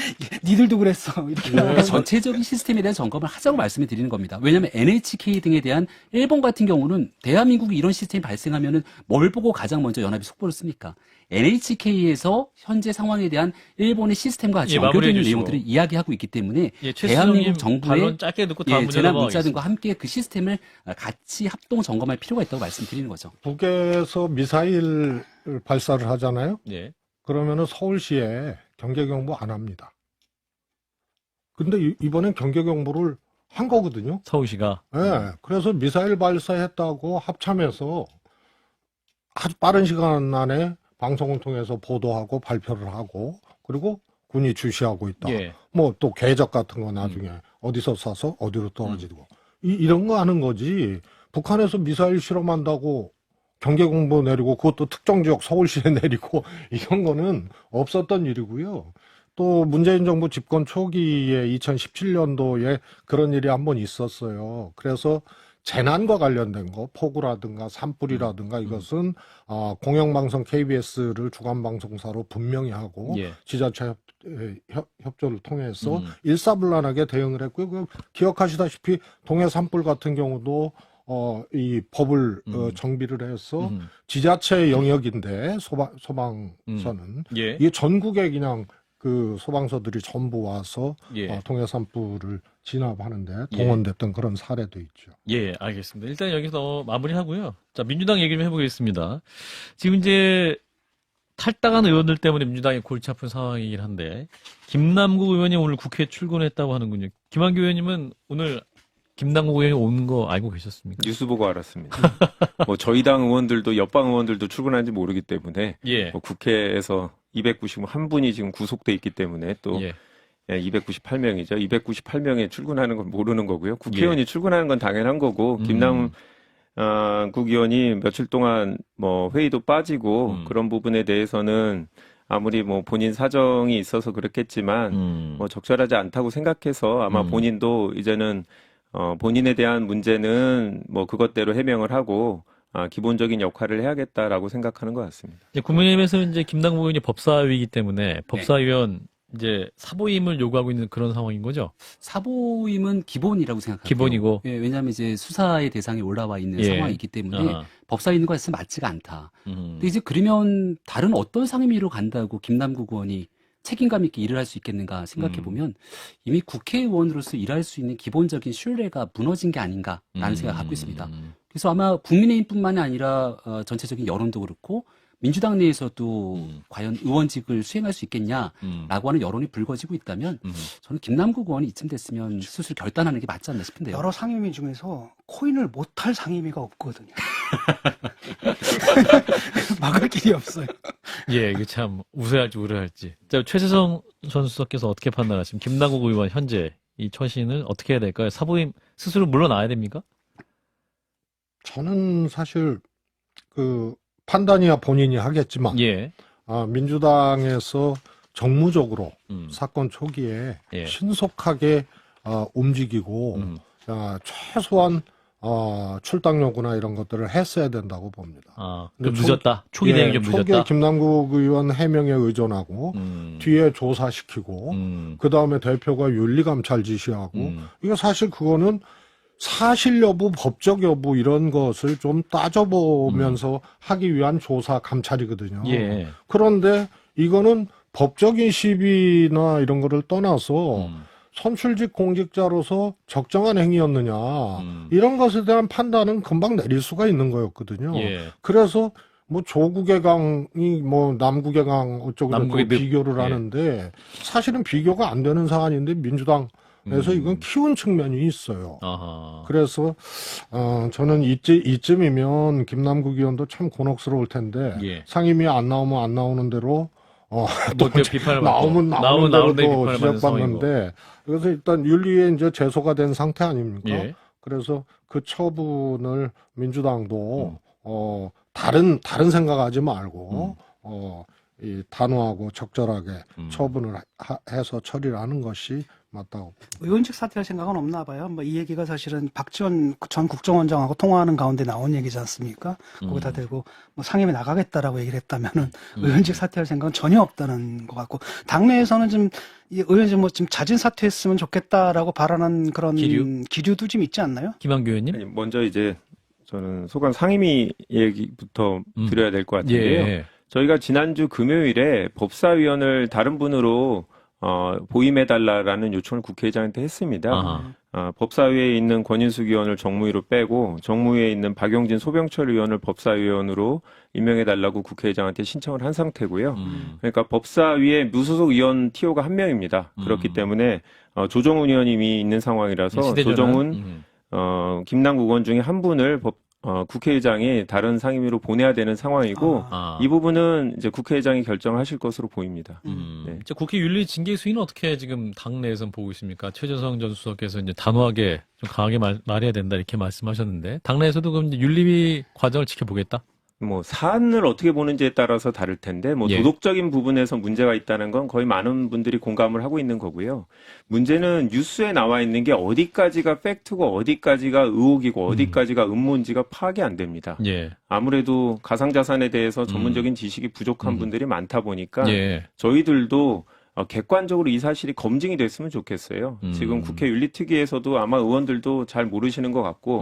니들도 그랬어. 이렇게 나와서 전체적인 시스템에 대한 점검을 하자고 말씀을 드리는 겁니다. 왜냐하면 NHK 등에 대한 일본 같은 경우는 대한민국이 이런 시스템이 발생하면은 뭘 보고 가장 먼저 연합이 속보를 씁니까? NHK에서 현재 상황에 대한 일본의 시스템과 같이 예, 마무리해 연결되는 주시고. 내용들을 이야기하고 있기 때문에 예, 대한민국 정부의 반론 짧게 듣고 다음 문제로 재난 넘어가겠습니다. 문자등과 함께 그 시스템을 같이 합동 점검할 필요가 있다고 말씀드리는 거죠. 북에서 미사일 발사를 하잖아요. 예. 그러면은 서울시에 경계경보 안 합니다. 근데 이번엔 경계경보를 한 거거든요. 서울시가. 예. 그래서 미사일 발사했다고 합참해서 아주 빠른 시간 안에 방송을 통해서 보도하고 발표를 하고 그리고 군이 주시하고 있다. 예. 뭐 또 궤적 같은 거 나중에 어디서 쏴서 어디로 떨어지고 이런 거 하는 거지. 북한에서 미사일 실험한다고 경계공보 내리고 그것도 특정 지역 서울시에 내리고 이런 거는 없었던 일이고요. 또 문재인 정부 집권 초기에 2017년도에 그런 일이 한번 있었어요. 그래서 재난과 관련된 거, 폭우라든가 산불이라든가 이것은 공영방송 KBS를 주간방송사로 분명히 하고 예. 지자체 협조를 통해서 일사불란하게 대응을 했고요. 그 기억하시다시피 동해 산불 같은 경우도 이 법을 정비를 해서 지자체 영역인데 소방서는 예. 이게 전국에 그냥 그 소방서들이 전부 와서 예. 동해 산불을 진압하는데 예. 동원됐던 그런 사례도 있죠. 예, 알겠습니다. 일단 여기서 마무리하고요. 자, 민주당 얘기 좀 해보겠습니다. 지금 이제 탈당한 의원들 때문에 민주당이 골치 아픈 상황이긴 한데 김남국 의원이 오늘 국회에 출근했다고 하는군요. 김한규 의원님은 오늘 김남국 의원이 오는 거 알고 계셨습니까? 뉴스 보고 알았습니다. 뭐 저희 당 의원들도 옆방 의원들도 출근한지 모르기 때문에 예. 뭐 국회에서 291분이 지금 구속돼 있기 때문에 또 예. 298명이죠. 298명에 출근하는 건 모르는 거고요. 국회의원이 출근하는 건 당연한 거고 김남국 의원이 며칠 동안 뭐 회의도 빠지고 그런 부분에 대해서는 아무리 뭐 본인 사정이 있어서 그렇겠지만 뭐 적절하지 않다고 생각해서 아마 본인도 이제는 본인에 대한 문제는 뭐 그것대로 해명을 하고 기본적인 역할을 해야겠다라고 생각하는 것 같습니다. 국민의힘에서는 이제 김남국 의원이 법사위이기 때문에 법사위원 이제 사보임을 요구하고 있는 그런 상황인 거죠? 사보임은 기본이라고 생각합니다. 기본이고. 예, 왜냐하면 이제 수사의 대상에 올라와 있는 예. 상황이기 때문에 아하. 법사위 있는 것에서 맞지가 않다. 근데 이제 그러면 다른 어떤 상임위로 간다고 김남국 의원이 책임감 있게 일을 할 수 있겠는가 생각해 보면 이미 국회의원으로서 일할 수 있는 기본적인 신뢰가 무너진 게 아닌가라는 생각을 갖고 있습니다. 그래서 아마 국민의힘뿐만이 아니라 전체적인 여론도 그렇고 민주당 내에서도 과연 의원직을 수행할 수 있겠냐라고 하는 여론이 불거지고 있다면 저는 김남국 의원이 이쯤 됐으면 스스로 결단하는 게 맞지 않나 싶은데요. 여러 상임위 중에서 코인을 못할 상임위가 없거든요. 막을 길이 없어요. 예, 이게 참 우세할지 우려할지. 자, 최재성 전 수석께서 어떻게 판단하십니까? 김남국 의원 현재 이 처신을 어떻게 해야 될까요? 사보임 스스로 물러나야 됩니까? 저는 사실 그 판단이야 본인이 하겠지만 예. 민주당에서 정무적으로 사건 초기에 예. 신속하게 움직이고 최소한 출당 요구나 이런 것들을 했어야 된다고 봅니다. 좀 늦었다. 초기 대응이 좀 늦었다. 초기에 김남국 의원 해명에 의존하고 뒤에 조사시키고 그 다음에 대표가 윤리감찰 지시하고 이거 사실 그거는 사실 여부, 법적 여부 이런 것을 좀 따져보면서 하기 위한 조사 감찰이거든요. 예. 그런데 이거는 법적인 시비나 이런 거를 떠나서 선출직 공직자로서 적정한 행위였느냐 이런 것에 대한 판단은 금방 내릴 수가 있는 거였거든요. 예. 그래서 뭐 조국의 강이 뭐 남국의 강 어쩌고 남국의 저쩌고 늪. 비교를 예. 하는데 사실은 비교가 안 되는 사안인데 민주당에서 이건 키운 측면이 있어요. 아하. 그래서 저는 이쯤이면 김남국 의원도 참 곤혹스러울 텐데 예. 상임위 안 나오면 안 나오는 대로 뭐 비판을 나오면 나오는 나오는 데 대로 비판을 받는 지적받는데 그래서 일단 윤리에 이제 제소가 된 상태 아닙니까? 예. 그래서 그 처분을 민주당도 다른 생각하지 말고 이 단호하고 적절하게 처분을 해서 처리를 하는 것이 맞다고. 의원직 사퇴할 생각은 없나 봐요. 뭐 이 얘기가 사실은 박지원 전 국정원장하고 통화하는 가운데 나온 얘기지 않습니까? 거기다 대고 뭐 상임위 나가겠다라고 얘기를 했다면은 의원직 사퇴할 생각은 전혀 없다는 것 같고 당내에서는 좀 이 의원직 뭐 좀 자진 사퇴했으면 좋겠다라고 바라는 그런 기류도 좀 있지 않나요? 김한규 의원님? 아니, 먼저 이제 저는 소관 상임위 얘기부터 드려야 될 것 같은데요. 예. 저희가 지난주 금요일에 법사위원을 다른 분으로 보임해달라라는 요청을 국회의장한테 했습니다. 아하. 법사위에 있는 권인숙 의원을 정무위로 빼고 정무위에 있는 박용진 소병철 의원을 법사위원으로 임명해달라고 국회의장한테 신청을 한 상태고요. 그러니까 법사위에 무소속 의원 TO가 한 명입니다. 그렇기 때문에 조정훈 의원님이 있는 상황이라서 시대전환. 조정훈, 김남국 의원 중에 한 분을 국회의장이 다른 상임위로 보내야 되는 상황이고 이 부분은 이제 국회의장이 결정하실 것으로 보입니다. 네. 국회 윤리 징계 수위는 어떻게 지금 당내에서는 보고 있습니까? 최재성 전 수석께서 이제 단호하게 좀 강하게 말해야 된다 이렇게 말씀하셨는데 당내에서도 그럼 이제 윤리 과정을 지켜보겠다? 뭐 사안을 어떻게 보는지에 따라서 다를 텐데 뭐 예. 도덕적인 부분에서 문제가 있다는 건 거의 많은 분들이 공감을 하고 있는 거고요. 문제는 뉴스에 나와 있는 게 어디까지가 팩트고 어디까지가 의혹이고 어디까지가 음모인지가 파악이 안 됩니다. 예. 아무래도 가상자산에 대해서 전문적인 지식이 부족한 분들이 많다 보니까 예. 저희들도 객관적으로 이 사실이 검증이 됐으면 좋겠어요. 지금 국회 윤리특위에서도 아마 의원들도 잘 모르시는 것 같고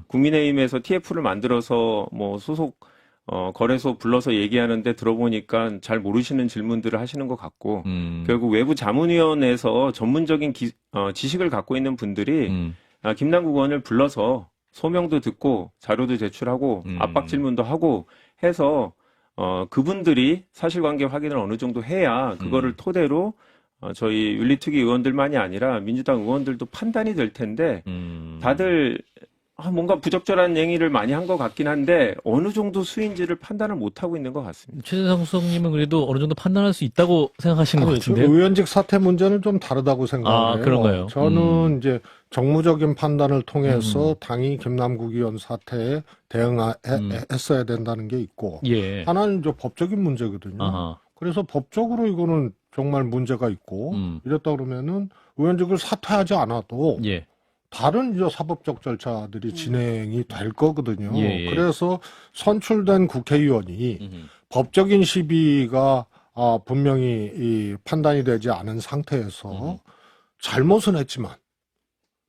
국민의힘에서 TF를 만들어서 뭐 소속 거래소 불러서 얘기하는데 들어보니까 잘 모르시는 질문들을 하시는 것 같고 결국 외부 자문위원회에서 전문적인 지식을 갖고 있는 분들이 김남국 의원을 불러서 소명도 듣고 자료도 제출하고 압박 질문도 하고 해서 그분들이 사실관계 확인을 어느 정도 해야 그거를 토대로 저희 윤리특위 의원들만이 아니라 민주당 의원들도 판단이 될 텐데 다들 뭔가 부적절한 행위를 많이 한 것 같긴 한데 어느 정도 수인지를 판단을 못하고 있는 것 같습니다. 최재성 수석님은 그래도 어느 정도 판단할 수 있다고 생각하시는 것 같은데요? 의원직 사퇴 문제는 좀 다르다고 생각해요. 그런가요? 저는 이제 정무적인 판단을 통해서 당이 김남국 의원 사퇴에 대응했어야 된다는 게 있고 예. 하나는 이제 법적인 문제거든요. 아하. 그래서 법적으로 이거는 정말 문제가 있고 이랬다 그러면은 의원직을 사퇴하지 않아도 예. 다른 이제 사법적 절차들이 진행이 될 거거든요. 예. 그래서 선출된 국회의원이 법적인 시비가 분명히 이 판단이 되지 않은 상태에서 잘못은 했지만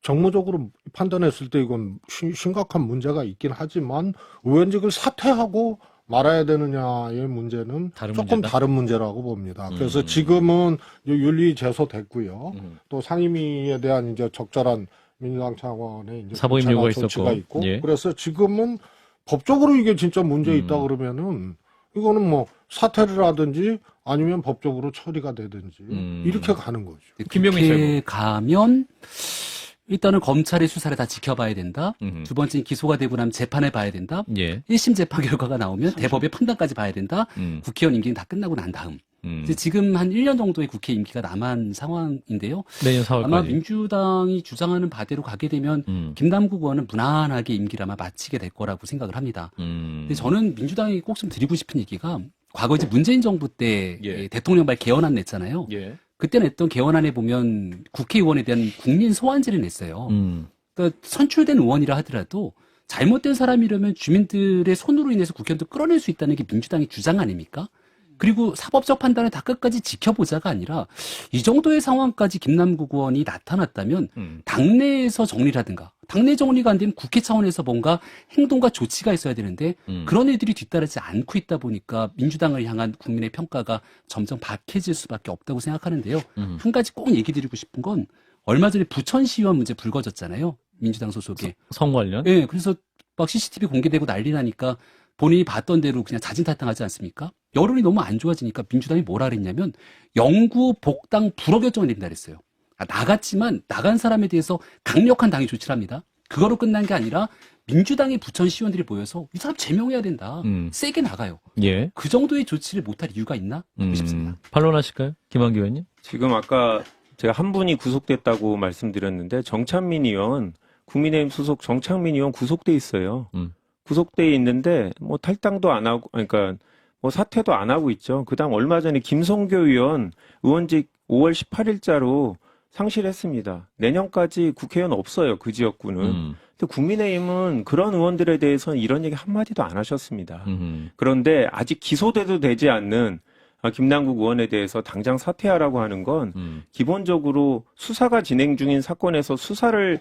정무적으로 판단했을 때 이건 심각한 문제가 있긴 하지만 의원직을 사퇴하고 말아야 되느냐의 문제는 조금 다른 문제라고 봅니다. 그래서 지금은 윤리 제소됐고요. 또 상임위에 대한 이제 적절한 민주당 차원의 이제 사보임 요구가 조치가 있었고. 있고 예. 그래서 지금은 법적으로 이게 진짜 문제 있다 그러면은 이거는 뭐 사퇴를 하든지 아니면 법적으로 처리가 되든지 이렇게 가는 거죠. 국회에 가면 일단은 검찰의 수사를 다 지켜봐야 된다. 두 번째는 기소가 되고 나면 재판을 봐야 된다. 예. 1심 재판 결과가 나오면 대법의 판단까지 봐야 된다. 국회의원 임기는 다 끝나고 난 다음. 이제 지금 한 1년 정도의 국회 임기가 남은 상황인데요. 내년 4월까지. 아마 민주당이 주장하는 바대로 가게 되면 김남국 의원은 무난하게 임기를 아마 마치게 될 거라고 생각을 합니다. 근데 저는 민주당이 꼭 좀 드리고 싶은 얘기가 과거 이제 문재인 정부 때 대통령발 개헌안 냈잖아요. 예. 그때 냈던 개헌안에 보면 국회의원에 대한 국민 소환제를 냈어요. 그러니까 선출된 의원이라 하더라도 잘못된 사람이라면 주민들의 손으로 인해서 국회의원도 끌어낼 수 있다는 게 민주당의 주장 아닙니까? 그리고 사법적 판단을 다 끝까지 지켜보자가 아니라 이 정도의 상황까지 김남국 의원이 나타났다면 당내에서 정리라든가 당내 정리가 안 되면 국회 차원에서 뭔가 행동과 조치가 있어야 되는데 그런 일들이 뒤따르지 않고 있다 보니까 민주당을 향한 국민의 평가가 점점 박해질 수밖에 없다고 생각하는데요. 한 가지 꼭 얘기 드리고 싶은 건 얼마 전에 부천시의원 문제 불거졌잖아요. 민주당 소속의. 성 관련? 예, 그래서 막 CCTV 공개되고 난리 나니까 본인이 봤던 대로 그냥 자진탈당하지 않습니까? 여론이 너무 안 좋아지니까 민주당이 뭐라 그랬냐면 영구 복당 불허 결정을 내린다 그랬어요. 나갔지만 나간 사람에 대해서 강력한 당의 조치를 합니다. 그거로 끝난 게 아니라 민주당의 부천시의원들이 모여서 이 사람 제명해야 된다. 세게 나가요. 예. 그 정도의 조치를 못할 이유가 있나 싶습니다. 반론하실까요? 김한규 의원님? 지금 아까 제가 한 분이 구속됐다고 말씀드렸는데 정찬민 의원, 국민의힘 소속 정찬민 의원 구속돼 있어요. 구속돼 있는데 뭐 탈당도 안 하고, 그러니까 뭐 사퇴도 안 하고 있죠. 그다음 얼마 전에 김성교 의원 의원직 5월 18일자로 상실했습니다. 내년까지 국회의원 없어요. 그 지역구는. 근데 국민의힘은 그런 의원들에 대해서는 이런 얘기 한마디도 안 하셨습니다. 그런데 아직 기소돼도 되지 않는 김남국 의원에 대해서 당장 사퇴하라고 하는 건 기본적으로 수사가 진행 중인 사건에서 수사를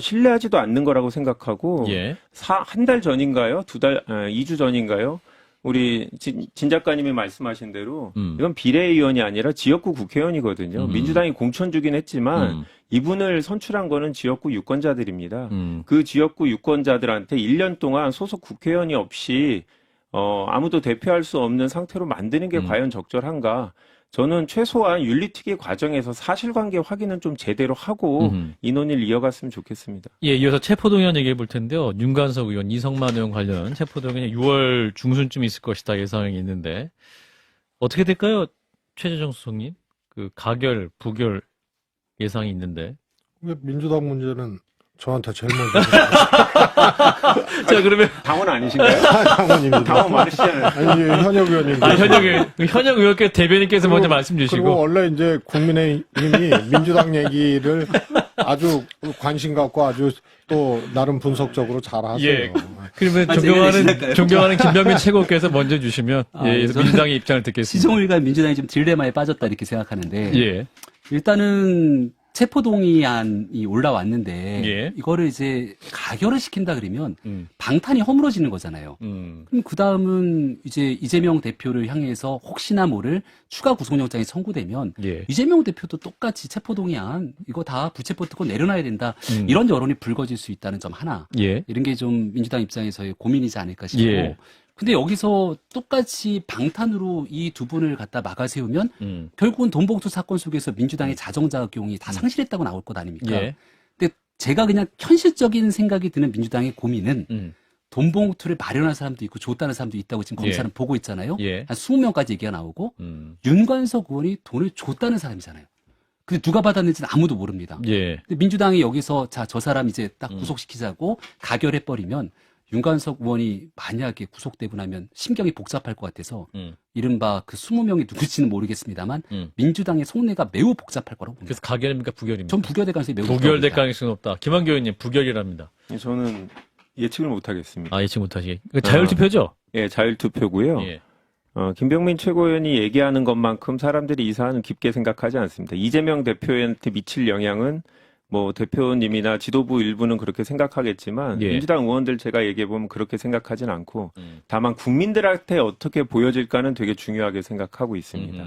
신뢰하지도 않는 거라고 생각하고 예. 한 달 전인가요? 2주 전인가요? 우리 진 작가님이 말씀하신 대로 이건 비례의원이 아니라 지역구 국회의원이거든요. 민주당이 공천 주긴 했지만 이분을 선출한 거는 지역구 유권자들입니다. 그 지역구 유권자들한테 1년 동안 소속 국회의원이 없이 아무도 대표할 수 없는 상태로 만드는 게 과연 적절한가? 저는 최소한 윤리특위 과정에서 사실관계 확인은 좀 제대로 하고 이 논의를 이어갔으면 좋겠습니다. 예, 이어서 체포동의안 얘기해 볼 텐데요. 윤관석 의원, 이성만 의원 관련 체포동의안이 6월 중순쯤 있을 것이다 예상이 있는데 어떻게 될까요? 최재정 수석님? 그 가결, 부결 예상이 있는데. 왜 민주당 문제는 저한테 제일 먼저. 자, 그러면. 당원 아니신가요? 당원입니다. 당원 많으시잖아요. 아니, 현역 의원님. 현역 의원께 대변인께서 먼저 말씀 주시고. 그리고 원래 이제 국민의힘이 민주당 얘기를 아주 관심 갖고 아주 또 나름 분석적으로 잘 하세요. 예. 그러면 존경하는 김병민 최고께서 먼저 주시면 민주당의 입장을 듣겠습니다. 시종일관 민주당이 좀 딜레마에 빠졌다 이렇게 생각하는데 예. 일단은 체포동의안이 올라왔는데 예. 이거를 이제 가결을 시킨다 그러면 방탄이 허물어지는 거잖아요. 그럼 그 다음은 이제 이재명 대표를 향해서 혹시나 모를 추가 구속영장이 청구되면 예. 이재명 대표도 똑같이 체포동의안 이거 다 불체포 특권 내려놔야 된다. 이런 여론이 불거질 수 있다는 점 하나. 예. 이런 게 좀 민주당 입장에서의 고민이지 않을까 싶고. 예. 근데 여기서 똑같이 방탄으로 이 두 분을 갖다 막아세우면 결국은 돈봉투 사건 속에서 민주당의 자정작용이 다 상실했다고 나올 것 아닙니까? 예. 근데 제가 그냥 현실적인 생각이 드는 민주당의 고민은 돈봉투를 마련한 사람도 있고 줬다는 사람도 있다고 지금 검찰은 보고 있잖아요. 예. 한 20명까지 얘기가 나오고 윤관석 의원이 돈을 줬다는 사람이잖아요. 근데 누가 받았는지는 아무도 모릅니다. 예. 근데 민주당이 여기서 자, 저 사람 이제 딱 구속시키자고 가결해버리면 윤관석 의원이 만약에 구속되고 나면 심경이 복잡할 것 같아서 이른바 그 20명이 누구지는 모르겠습니다만 민주당의 속내가 매우 복잡할 거라고 봅니다. 그래서 가결입니까? 부결입니까? 전 부결될 가능성이 매우 높다고 부결될 봅니다. 가능성이 없다. 김한규 의원님 부결이랍니다. 저는 예측을 못하겠습니다. 예측 못하시게. 자율투표죠? 예, 자율투표고요. 예. 김병민 최고위원이 얘기하는 것만큼 사람들이 이 사안을 깊게 생각하지 않습니다. 이재명 대표한테 미칠 영향은 뭐 대표님이나 지도부 일부는 그렇게 생각하겠지만 예. 민주당 의원들 제가 얘기해보면 그렇게 생각하진 않고 다만 국민들한테 어떻게 보여질까는 되게 중요하게 생각하고 있습니다.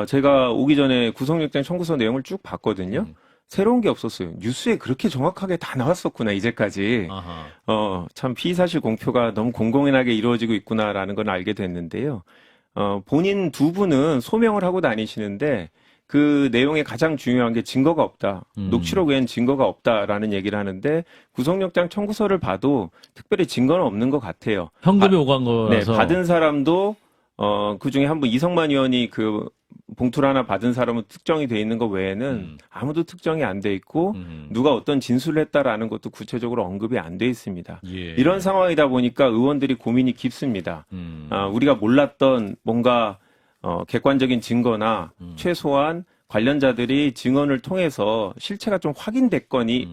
제가 오기 전에 구속영장 청구서 내용을 쭉 봤거든요. 새로운 게 없었어요. 뉴스에 그렇게 정확하게 다 나왔었구나 이제까지. 아하. 참 피의사실 공표가 너무 공공연하게 이루어지고 있구나라는 걸 알게 됐는데요. 본인 두 분은 소명을 하고 다니시는데 그 내용에 가장 중요한 게 증거가 없다. 녹취록 외엔 증거가 없다라는 얘기를 하는데 구속영장 청구서를 봐도 특별히 증거는 없는 것 같아요. 현금이 오간 거라서. 네, 받은 사람도 그 중에 한 분 이성만 의원이 그 봉투를 하나 받은 사람은 특정이 돼 있는 것 외에는 아무도 특정이 안 돼 있고 누가 어떤 진술을 했다라는 것도 구체적으로 언급이 안 돼 있습니다. 예. 이런 상황이다 보니까 의원들이 고민이 깊습니다. 우리가 몰랐던 뭔가 객관적인 증거나 최소한 관련자들이 증언을 통해서 실체가 좀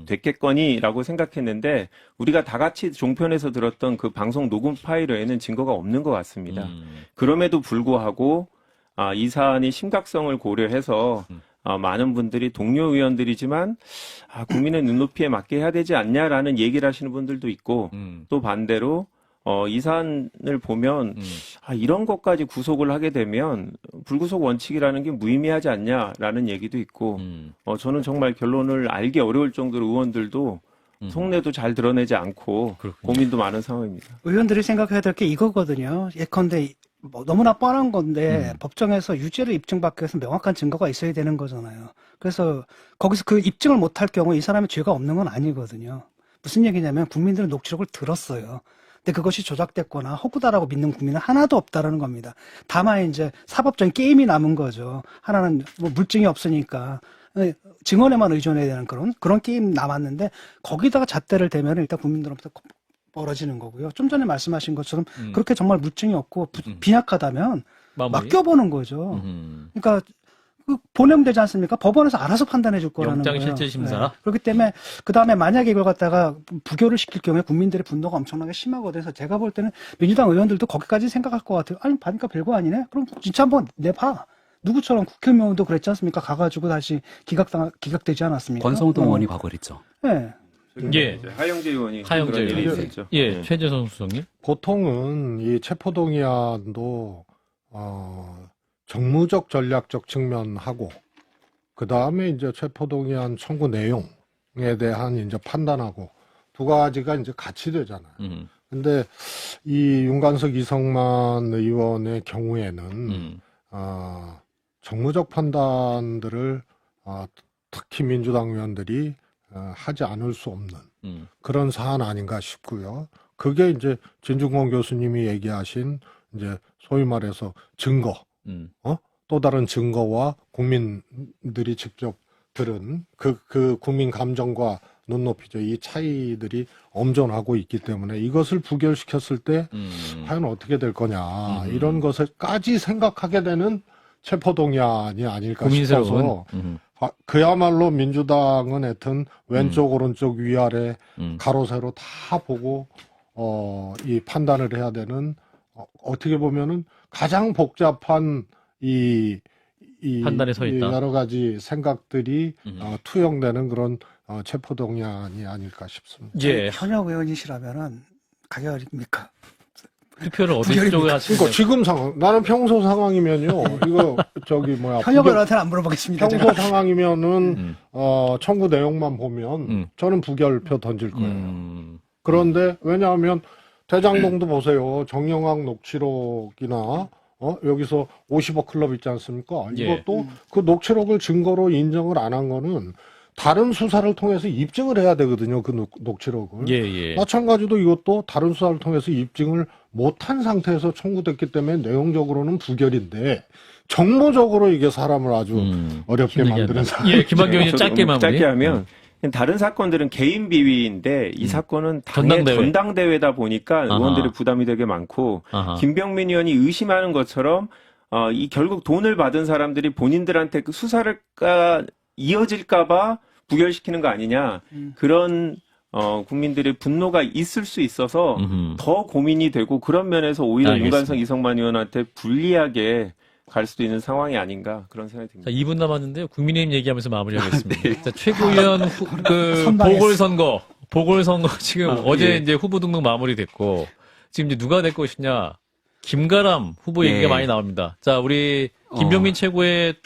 됐겠거니라고 생각했는데 우리가 다 같이 종편에서 들었던 그 방송 녹음 파일 외에는 증거가 없는 것 같습니다. 그럼에도 불구하고 이 사안이 심각성을 고려해서 많은 분들이 동료 의원들이지만 국민의 눈높이에 맞게 해야 되지 않냐라는 얘기를 하시는 분들도 있고 또 반대로 이 사안을 보면 이런 것까지 구속을 하게 되면 불구속 원칙이라는 게 무의미하지 않냐라는 얘기도 있고 저는 정말 결론을 알기 어려울 정도로 의원들도 속내도 잘 드러내지 않고 그렇군요. 고민도 많은 상황입니다. 의원들이 생각해야 될 게 이거거든요. 예컨대 뭐 너무나 뻔한 건데 법정에서 유죄를 입증받기 위해서 명확한 증거가 있어야 되는 거잖아요. 그래서 거기서 그 입증을 못할 경우 이 사람이 죄가 없는 건 아니거든요. 무슨 얘기냐면 국민들은 녹취록을 들었어요. 근데 그것이 조작됐거나 허구다라고 믿는 국민은 하나도 없다라는 겁니다. 다만 이제 사법적인 게임이 남은 거죠. 하나는 뭐 물증이 없으니까 증언에만 의존해야 되는 그런 게임 남았는데 거기다가 잣대를 대면 일단 국민들로부터 벌어지는 거고요. 좀 전에 말씀하신 것처럼 그렇게 정말 물증이 없고 빈약하다면 마무리? 맡겨보는 거죠. 그러니까 그 보내면 되지 않습니까? 법원에서 알아서 판단해 줄 거라는 거예요. 영장 실질 심사. 그렇기 때문에 그 다음에 만약에 이걸 갖다가 부결을 시킬 경우에 국민들의 분노가 엄청나게 심하거든요. 그래서 제가 볼 때는 민주당 의원들도 거기까지 생각할 것 같아요. 아니 받으니까 별거 아니네? 그럼 진짜 한번 내봐. 누구처럼 국회의원도 그랬지 않습니까? 가가지고 다시 기각되지 않았습니까? 권성동 의원이 과거랬죠. 네. 예. 하영재 의원이 하영재 그런 일이 의원. 있었죠. 예, 최재성 수석님. 보통은 이 체포동의안도 정무적 전략적 측면하고 그 다음에 이제 체포동의안 청구 내용에 대한 이제 판단하고 두 가지가 이제 같이 되잖아요. 근데 이 윤관석 이성만 의원의 경우에는 정무적 판단들을 특히 민주당 의원들이 하지 않을 수 없는 그런 사안 아닌가 싶고요. 그게 이제 진중권 교수님이 얘기하신 이제 소위 말해서 증거, 또 다른 증거와 국민들이 직접 들은 그 국민 감정과 눈높이죠. 이 차이들이 엄존하고 있기 때문에 이것을 부결시켰을 때 과연 어떻게 될 거냐 이런 것을까지 생각하게 되는 체포동의안이 아닐까 싶어서 그야말로 민주당은 하여튼 왼쪽 오른쪽 위아래 가로 세로 다 보고 이 판단을 해야 되는 어떻게 보면은 가장 복잡한 이 판단에 서 있다. 여러 가지 생각들이 투영되는 그런 체포동의안이 아닐까 싶습니다. 예. 현역 의원이시라면은 가결입니까? 투표를 어디 쪽에 하시는 그러니까 지금 상황, 나는 평소 상황이면요. 이거 현역 의원한테는 안 물어보겠습니다. 평소 제가. 상황이면은 청구 내용만 보면 저는 부결표 던질 거예요. 그런데 왜냐하면 대장동도 보세요. 정영학 녹취록이나 여기서 50억 클럽 있지 않습니까? 이것도 그 녹취록을 증거로 인정을 안 한 거는 다른 수사를 통해서 입증을 해야 되거든요. 그 녹취록을. 예. 마찬가지로 이것도 다른 수사를 통해서 입증을 못한 상태에서 청구됐기 때문에 내용적으로는 부결인데 정보적으로 이게 사람을 아주 어렵게 만드는 상황. 예, 김한경 의원 짧게 마무리. 짧게 하면 다른 사건들은 개인 비위인데 이 사건은 당의 전당대회다 보니까 의원들의 부담이 되게 많고 김병민 의원이 의심하는 것처럼 이 결국 돈을 받은 사람들이 본인들한테 그 수사를 이어질까봐 부결시키는 거 아니냐 그런 국민들의 분노가 있을 수 있어서 더 고민이 되고 그런 면에서 오히려 윤관석 이성만 의원한테 불리하게 갈 수도 있는 상황이 아닌가 그런 생각이 듭니다. 자, 2분 남았는데요. 국민의힘 얘기하면서 마무리하겠습니다. 네. 자, 최고위원 보궐선거 지금 어제 이제 후보 등록 마무리됐고 지금 이제 누가 될 것이냐 김가람 후보 얘기가 많이 나옵니다. 자, 우리 김병민 최고의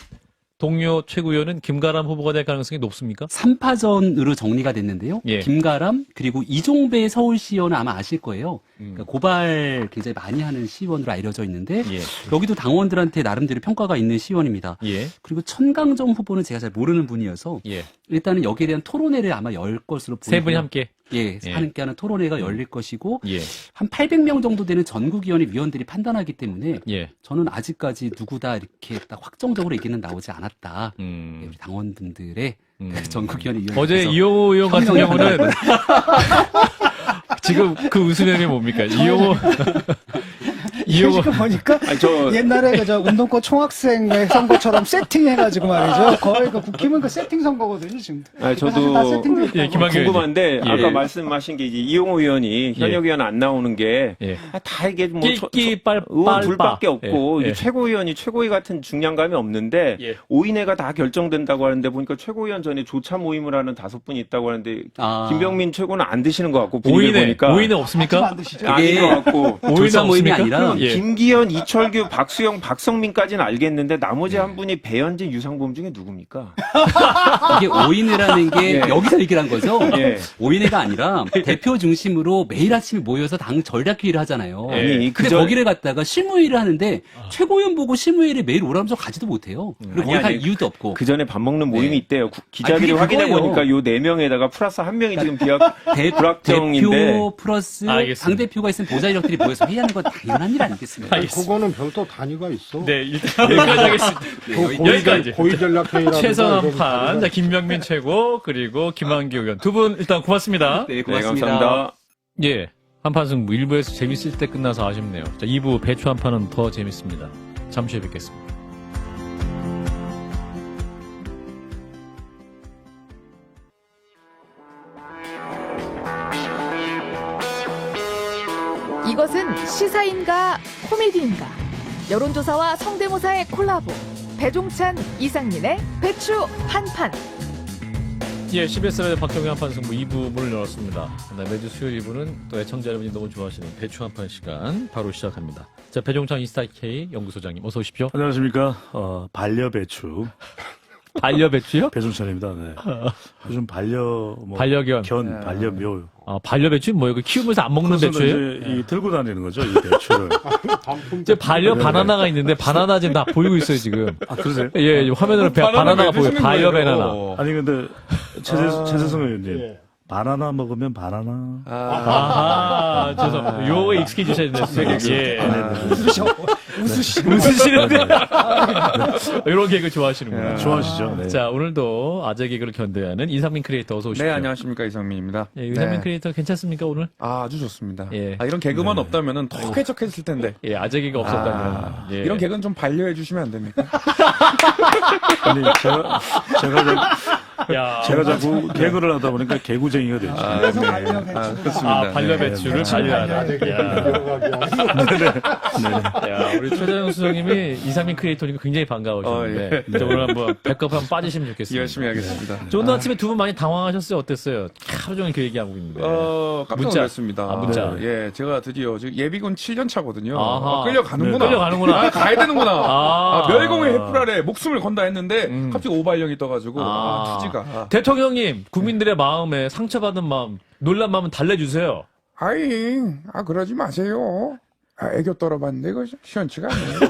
동료 최고위원은 김가람 후보가 될 가능성이 높습니까? 3파전으로 정리가 됐는데요. 예. 김가람 그리고 이종배 서울시의원은 아마 아실 거예요. 그러니까 고발 굉장히 많이 하는 시의원으로 알려져 있는데 여기도 당원들한테 나름대로 평가가 있는 시의원입니다. 그리고 천강정 후보는 제가 잘 모르는 분이어서 일단은 여기에 대한 토론회를 아마 열 것으로 보이고요. 세 분이 함께? 함께 하는 토론회가 열릴 것이고 한 800명 정도 되는 전국위원회 위원들이 판단하기 때문에 저는 아직까지 누구다 이렇게 딱 확정적으로 얘기는 나오지 않았다. 우리 당원분들의 전국위원회 위원 어제 이용호 의원 같은 경우는 이용호 지금 보니까 아니, 저 옛날에 그저 운동권 총학생회 선거처럼 세팅해가지고 말이죠. 거의 그 국힘은 그 세팅 선거거든요 지금. 아니, 저도 다 세팅돼 있다고. 예, 김한규 궁금한데 예. 아까 말씀하신 게 이제 이용호 의원이 현역 의원 안 나오는 게 예. 다 이게 뭐 끼끼 빨 의원 둘밖에 없고 예. 이게 최고위원이 최고위 같은 중량감이 없는데 예. 5인회가 다 결정된다고 하는데 보니까 최고위원 전에 조차 모임을 하는 5분이 있다고 하는데 아. 김병민 최고는 안 드시는 것 같고 분위기 보니까 5인에 하지만 없습니까? 안 드시죠? 아닌 것 같고 조차 모임이 없습니까? 아니라 예. 김기현, 이철규, 박수영, 박성민까지는 알겠는데 나머지 한 분이 배현진, 유상범 중에 누굽니까? 이게 5인회라는 게 예. 여기서 얘기를 한 거죠. 예. 5인회가 아니라 대표 중심으로 매일 아침에 모여서 당 전략회의를 하잖아요. 예. 아니 근데 거기를 갖다가 실무회의를 하는데 최고위원 보고 실무회의를 매일 오라면서 가지도 못해요. 그리고 아니, 거기 갈 아니. 이유도 없고. 그 전에 밥 먹는 모임이 네. 있대요. 기자들이 그게 확인해 그거예요. 보니까 요 4명에다가 플러스 1명이 지금 불확정인데 대표 플러스 알겠습니다. 당대표가 있으면 보좌 이력들이 모여서 회의하는 건 당연한 일 아니겠습니까? 알겠습니다. 그거는 별도 단위가 있어. 네, 일단 여기까지 하겠습니다. 여기까지. 고위 전략회의라든가 최선 이런 한판, 단위가 자, 김병민 최고, 그리고 김한규 의원. 두 분 일단 고맙습니다. 네, 네, 고맙습니다. 감사합니다. 예. 한판 승부 1부에서 재밌을 때 끝나서 아쉽네요. 자, 2부 배추 한판은 더 재밌습니다. 잠시 후에 뵙겠습니다. 이것은 시사인가 코미디인가? 여론조사와 성대모사의 콜라보. 배종찬, 이상민의 배추 한판. 예, CBS 라디오 박정희 한판 승부 2부 문을 열었습니다. 네, 매주 수요일 2부는 또 애청자 여러분이 너무 좋아하시는 배추 한판 시간 바로 시작합니다. 자, 배종찬 인스타K 연구소장님 어서 오십시오. 안녕하십니까. 반려배추. 반려배추요? 배종찬입니다. 네. 요즘 반려견. 견, 반려묘. 아, 반려배추? 뭐예요? 그 키우면서 안 먹는 그래서 배추예요? 이제 이 들고 다니는 거죠, 이 배추를. 이제 반려 바나나가 있는데 바나나 지금 다 보이고 있어요, 지금. 아, 그러세요? 예, 화면으로 바나나가 보여요. 반려 바나나. 아니, 근데, 최재성 의원님. 바나나 먹으면 바나나. 아하, 죄송. 요거에 익숙해지셔야 되는데. 예. 웃으시는데. 웃으시는데. 이런 개그 좋아하시는구나. 좋아하시죠? 네. 자, 오늘도 아재 개그를 견뎌야 하는 이상민 크리에이터 어서 오십시오. 네, 안녕하십니까. 이상민입니다. 예, 이상민 네. 크리에이터 괜찮습니까, 오늘? 아주 좋습니다. 예. 이런 개그만 없다면은 더 쾌적했을 텐데. 예, 아재 개그 없었다면. 예. 이런 개그는 좀 반려해 주시면 안 됩니까? 아니, 야, 제가 자꾸 개그를 하다 보니까 개구쟁이가 됐죠. 그래서 반려배추. 그렇습니다. 아, 반려배추를 반려하는. 야, 우리 최재형 수석님이 이상민 크리에이터니까 굉장히 반가우셨는데. 자, 오늘 한번 배꼽 한번 빠지시면 좋겠습니다. 열심히 하겠습니다. 저 오늘 아침에 두 분 많이 당황하셨어요? 어땠어요? 하루 종일 그 얘기하고 있는데. 깜짝 문자. 놀랐습니다. 아, 문자. 예, 제가 드디어 지금 예비군 7년 차거든요. 아하. 끌려가는구나. 끌려가는구나. 가야 되는구나. 아. 멸공의 횃불 아래 목숨을 건다 했는데 갑자기 오발령이 떠가지고 아. 투지가. 대통령님, 국민들의 마음에 상처받은 마음, 놀란 마음은 달래주세요. 그러지 마세요. 애교 떨어봤는데, 이거 시원치가 않네요.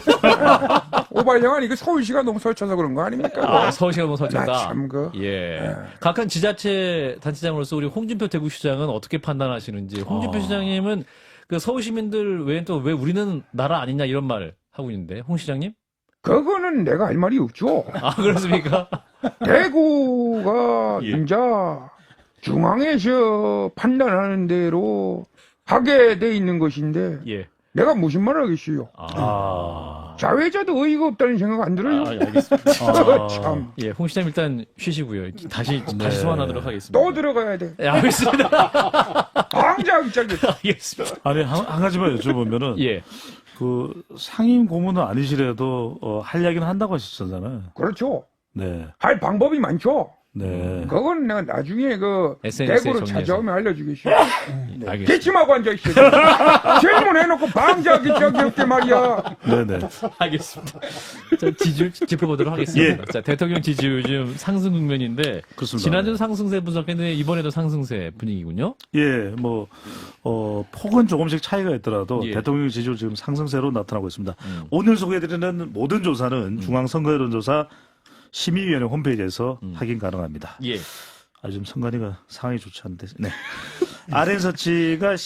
오발령 아니, 이거 서울시가 너무 설쳐서 그런 거 아닙니까? 아, 서울시가 너무 설쳤다. 나 참, 예. 각한 지자체 단체장으로서 우리 홍준표 대구시장은 어떻게 판단하시는지. 홍준표 시장님은 그 서울 시민들 외엔 또 왜 우리는 나라 아니냐 이런 말 하고 있는데, 홍 시장님? 그거는 내가 할 말이 없죠. 아, 그렇습니까? 대구가 예. 진짜 중앙에서 판단하는 대로 하게 돼 있는 것인데, 예. 내가 무슨 말을 하겠어요. 자회자도 어이가 없다는 생각 안 들어요? 알겠습니다. 참. 예, 홍 시장님 일단 쉬시고요. 다시 소환하도록 하겠습니다. 또 들어가야 돼. 예, 알겠습니다. 당장 저기. 알겠습니다. 아니, 한 가지만 여쭤보면은. 예. 그 상임 고문은 아니시라도, 할 이야기는 한다고 하셨잖아요. 그렇죠. 네. 할 방법이 많죠. 네. 그건 내가 나중에 SNS에 대구로 정리해서. 찾아오면 알려주겠어. 알겠습니다. 기침하고 앉아있어. 질문해놓고 방자기 저기 없게 말이야. 네네. 알겠습니다. 자, 지지율 짚어보도록 하겠습니다. 자, 대통령 지지율 요즘 상승 국면인데, 그렇습니다. 지난주 상승세 분석했는데 이번에도 상승세 분위기군요. 예, 폭은 조금씩 차이가 있더라도 예. 대통령 지지율 지금 상승세로 나타나고 있습니다. 오늘 소개해드리는 모든 조사는 중앙선거여론조사 심의위원회 홈페이지에서 확인 가능합니다. 예. 좀 선관위가 상황이 좋지 않은데. 네. RN서치가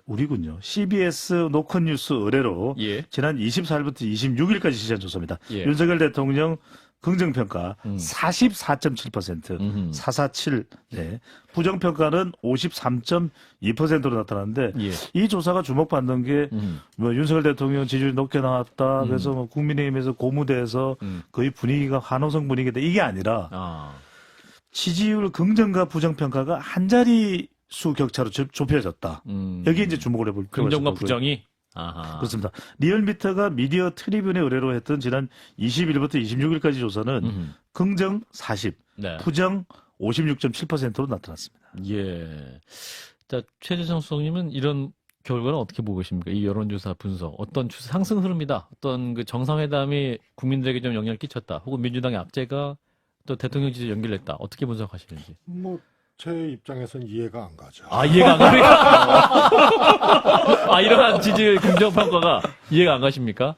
우리군요. CBS 노컷뉴스 의뢰로 예. 지난 24일부터 26일까지 실시한 조사입니다. 예. 윤석열 대통령 긍정평가 44.7%, 447. 네. 부정평가는 53.2%로 나타났는데 예. 이 조사가 주목받는 게 뭐 윤석열 대통령 지지율이 높게 나왔다. 그래서 뭐 국민의힘에서 고무대에서 거의 분위기가 환호성 분위기다. 이게 아니라 지지율 긍정과 부정평가가 한 자리 수 격차로 좁혀졌다. 여기에 이제 주목을 해볼 필요가 긍정과 있을 부정이 아하. 그렇습니다. 리얼미터가 미디어 트리뷴의 의뢰로 했던 지난 20일부터 26일까지 조사는 긍정 40, 네. 부정 56.7%로 나타났습니다. 예. 자, 최재성 수석님은 이런 결과는 어떻게 보고 계십니까? 이 여론조사 분석. 어떤 상승 흐름이다. 어떤 그 정상회담이 국민들에게 좀 영향을 끼쳤다. 혹은 민주당의 악재가 또 대통령 지지에 연결했다. 어떻게 분석하시는지. 뭐 제 입장에서는 이해가 안 가죠. 아, 이해가 안 갑니까? 아, 이러한 지지율 긍정평가가 이해가 안 가십니까?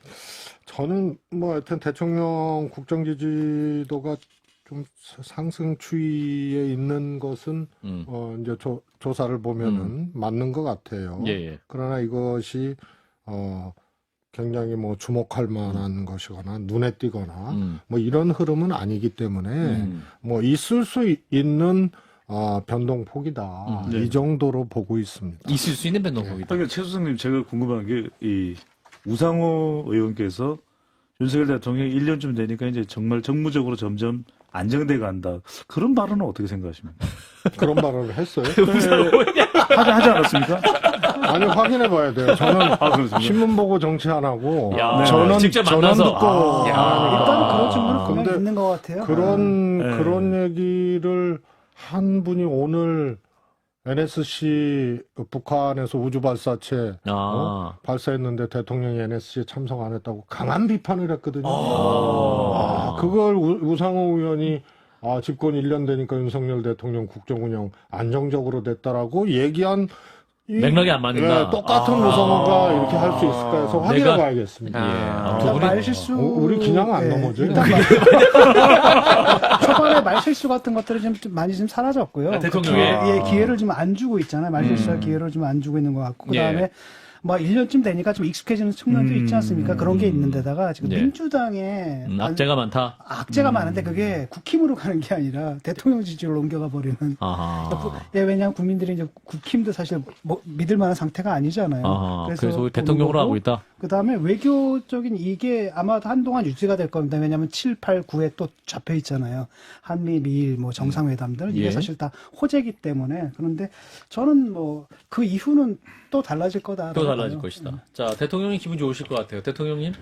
저는 뭐 하여튼 대통령 국정 지지도가 좀 상승 추이에 있는 것은 이제 조사를 보면은 맞는 것 같아요. 예, 예. 그러나 이것이 굉장히 뭐 주목할 만한 것이거나 눈에 띄거나 뭐 이런 흐름은 아니기 때문에 뭐 있을 수 있는 변동폭이다. 네. 이 정도로 보고 있습니다. 있을 수 있는 변동폭이다. 그러니까 최 수석님 제가 궁금한 게 이 우상호 의원께서 윤석열 대통령이 1년쯤 되니까 이제 정말 정무적으로 점점 안정돼 간다. 그런 발언은 어떻게 생각하십니까? 그런 발언을 했어요? 하지 않았습니까? 아니 확인해 봐야 돼요. 저는 그렇습니까? 신문 보고 정치 안 하고 야, 저는 직접 전원 만나서. 듣고 일단은 그런 측면은 분명히 근데 있는 것 같아요. 그런 얘기를 한 분이 오늘 NSC 북한에서 우주 발사체 발사했는데 대통령이 NSC에 참석 안 했다고 강한 비판을 했거든요. 그걸 우상호 의원이 집권 1년 되니까 윤석열 대통령 국정 운영 안정적으로 됐다라고 얘기한 맥락이 안 맞는다. 예, 똑같은 우상호가 이렇게 할 수 있을까 해서 확인해 봐야겠습니다. 두 분이 말실수. 우리 그냥 안 넘어져요. 일단 초반에 말실수 같은 것들이 좀 많이 좀 사라졌고요. 대통령의 기회를 좀 안 주고 있잖아요. 말실수할 기회를 좀 안 주고 있는 것 같고. 그다음에 뭐 1년쯤 되니까 좀 익숙해지는 측면도 있지 않습니까? 그런 게 있는데다가 지금 민주당에 악재가 많다. 악재가 많은데 그게 국힘으로 가는 게 아니라 대통령 지지로 옮겨가 버리는. 왜냐하면 국민들이 이제 국힘도 사실 뭐 믿을 만한 상태가 아니잖아요. 그래서 대통령으로 하고 있다. 그다음에 외교적인 이게 아마 한동안 유지가 될 겁니다. 왜냐하면 7, 8, 9에 또 잡혀 있잖아요. 한미, 미일, 뭐 정상회담들 이게 사실 다 호재이기 때문에. 그런데 저는 뭐 그 이후는 또 달라질 거다. 또 달라질 것이다. 자, 대통령이 기분 좋으실 것 같아요. 대통령님.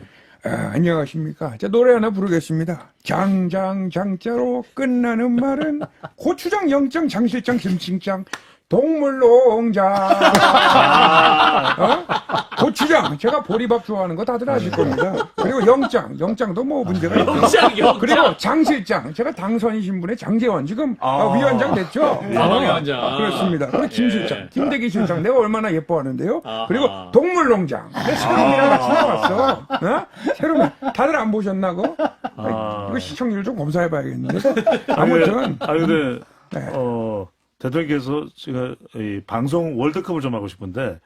안녕하십니까. 자, 노래 하나 부르겠습니다. 장자로 끝나는 말은 고추장, 영장, 장실장, 김칭장, 동물농장. 고추장, 제가 보리밥 좋아하는 거 다들 아실 겁니다. 그리고 영장도 뭐 문제가 있고. 그리고 장실장, 제가 당선 신분의 장재원, 지금 위원장 됐죠? 위원장. 그렇습니다. 그리고 김실장, 김대기 실장, 내가 얼마나 예뻐하는데요? 그리고 동물농장, 새롬이랑 같이 나왔어. 새롬이, 다들 안 보셨나고? 이거 시청률 좀 검사해봐야겠는데. 아무튼. 근데, 대통령께서 제가 이 방송 월드컵을 좀 하고 싶은데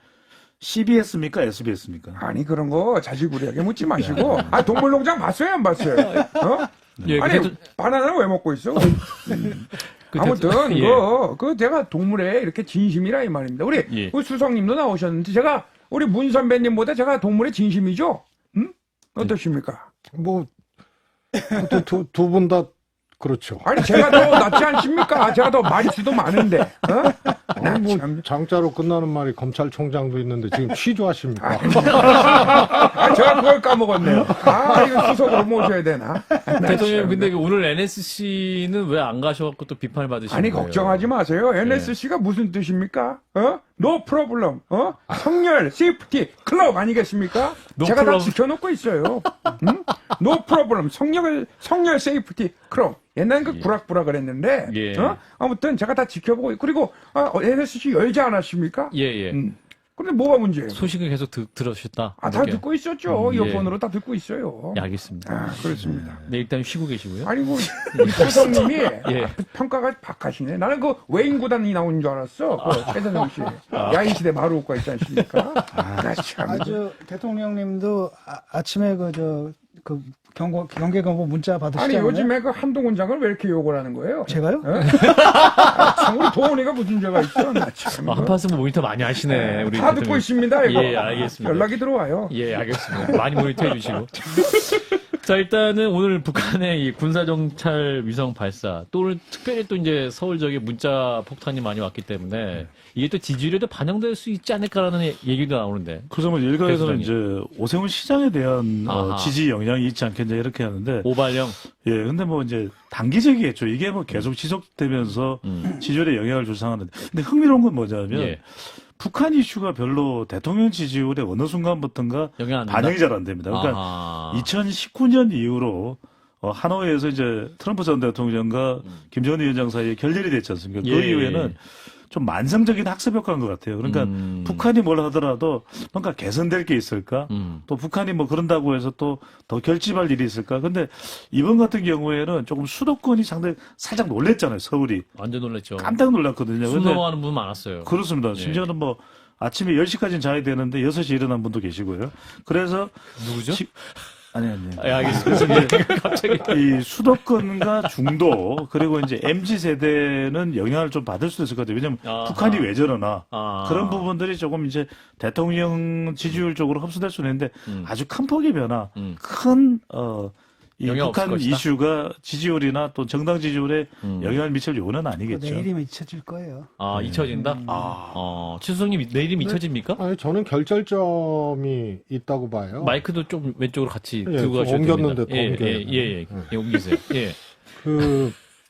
CBS입니까? SBS입니까? 아니 그런 거 자질구레하게 묻지 마시고 동물농장 봤어요 안 봤어요? 아니 바나나는 왜 먹고 있어? 아무튼 그 제가 동물에 이렇게 진심이라 이 말입니다. 우리 수석님도 나오셨는데 제가 우리 문 선배님보다 제가 동물에 진심이죠? 어떠십니까? 뭐 두 분 다 그렇죠. 아니 제가 더 낫지 않습니까? 제가 더 말수도 많은데. 뭐 장자로 끝나는 말이 검찰총장도 있는데 지금 취조하십니까? 제가 그걸 까먹었네요. 이거 수석으로 모셔야 되나? 대통령 근데 오늘 NSC는 왜 안 가셔갖고 또 비판을 받으시는 아니 거예요? 걱정하지 마세요. NSC가 무슨 뜻입니까? No problem. 성렬 세이프티 클럽 아니겠습니까? 제가 다 지켜놓고 있어요. No problem. 성렬 세이프티 클럽. 옛날엔 그 구락부락 그랬는데, 아무튼 제가 다 지켜보고, 그리고, NSC 열지 않았습니까? 근데 뭐가 문제예요? 소식을 계속 들으셨다. 다 듣고 있었죠. 이어폰으로 다 듣고 있어요. 알겠습니다. 그렇습니다. 네, 일단 쉬고 계시고요. 아니, 우리 수석님이 평가가 박하시네. 나는 그 외인 구단이 나온 줄 알았어. 최재성 씨. 야인시대 마루오과 있지 않습니까? 참. 대통령님도 아침에 그 경계경보 문자 아니 받으시잖아요. 요즘에 그 한동훈 장을 왜 이렇게 욕을 하는 거예요? 제가요? 참 우리 도훈이가 무슨 죄가 있어? 나 참. 한판 승부 모니터 많이 하시네. 우리 다 듣고 대통령. 있습니다. 이거. 예, 알겠습니다. 연락이 들어와요. 예, 알겠습니다. 많이 모니터해 주시고. 자, 일단은 오늘 북한의 이 군사정찰 위성 발사, 또 오늘 특별히 또 이제 서울 지역에 문자 폭탄이 많이 왔기 때문에 이게 또 지지율에도 반영될 수 있지 않을까라는 얘기도 나오는데. 그래서 뭐 일각에서는 교수장님. 이제 오세훈 시장에 대한 아하. 지지 영향이 있지 않겠냐 이렇게 하는데. 오발령. 예, 근데 뭐 이제 단기적이겠죠. 이게 뭐 계속 지속되면서 지지율에 영향을 줄 상황인데. 근데 흥미로운 건 뭐냐면 예. 북한 이슈가 별로 대통령 지지율에 어느 순간부터인가 영향 안 된다? 반영이 잘 안 됩니다. 그러니까 아하. 2019년 이후로 하노이에서 이제 트럼프 전 대통령과 김정은 위원장 사이에 결렬이 됐지 않습니까? 그 예. 이후에는 좀 만성적인 학습 효과인 것 같아요. 그러니까 북한이 뭘 하더라도 뭔가 개선될 게 있을까? 또 북한이 뭐 그런다고 해서 또 더 결집할 일이 있을까? 근데 이번 같은 경우에는 조금 수도권이 상당히 살짝 놀랬잖아요. 서울이. 완전 놀랐죠. 깜짝 놀랐거든요. 숨 근데 넘어가는 분 많았어요. 그렇습니다. 예. 심지어는 뭐 아침에 10시까지는 자야 되는데 6시에 일어난 분도 계시고요. 그래서 누구죠? 아니. 예, 알겠습니다. 그래서 이제 갑자기 이 수도권과 중도 그리고 이제 MZ 세대는 영향을 좀 받을 수도 있을 것 같아요. 왜냐하면 아하. 북한이 왜 저러나 아. 그런 부분들이 조금 이제 대통령 지지율 쪽으로 흡수될 수는 있는데 아주 큰 폭의 변화, 이 영향 없을 북한 것이다? 이슈가 지지율이나 또 정당 지지율에 영향을 미칠 요는 아니겠죠. 내일이면 잊혀질 거예요. 아, 잊혀진다? 최수성님 내일이면 잊혀집니까? 아니, 저는 결절점이 있다고 봐요. 마이크도 좀 왼쪽으로 같이 예, 들고 좀 가셔야 옮겼는데 됩니다. 더 옮겨야 예, 옮기세요. 예.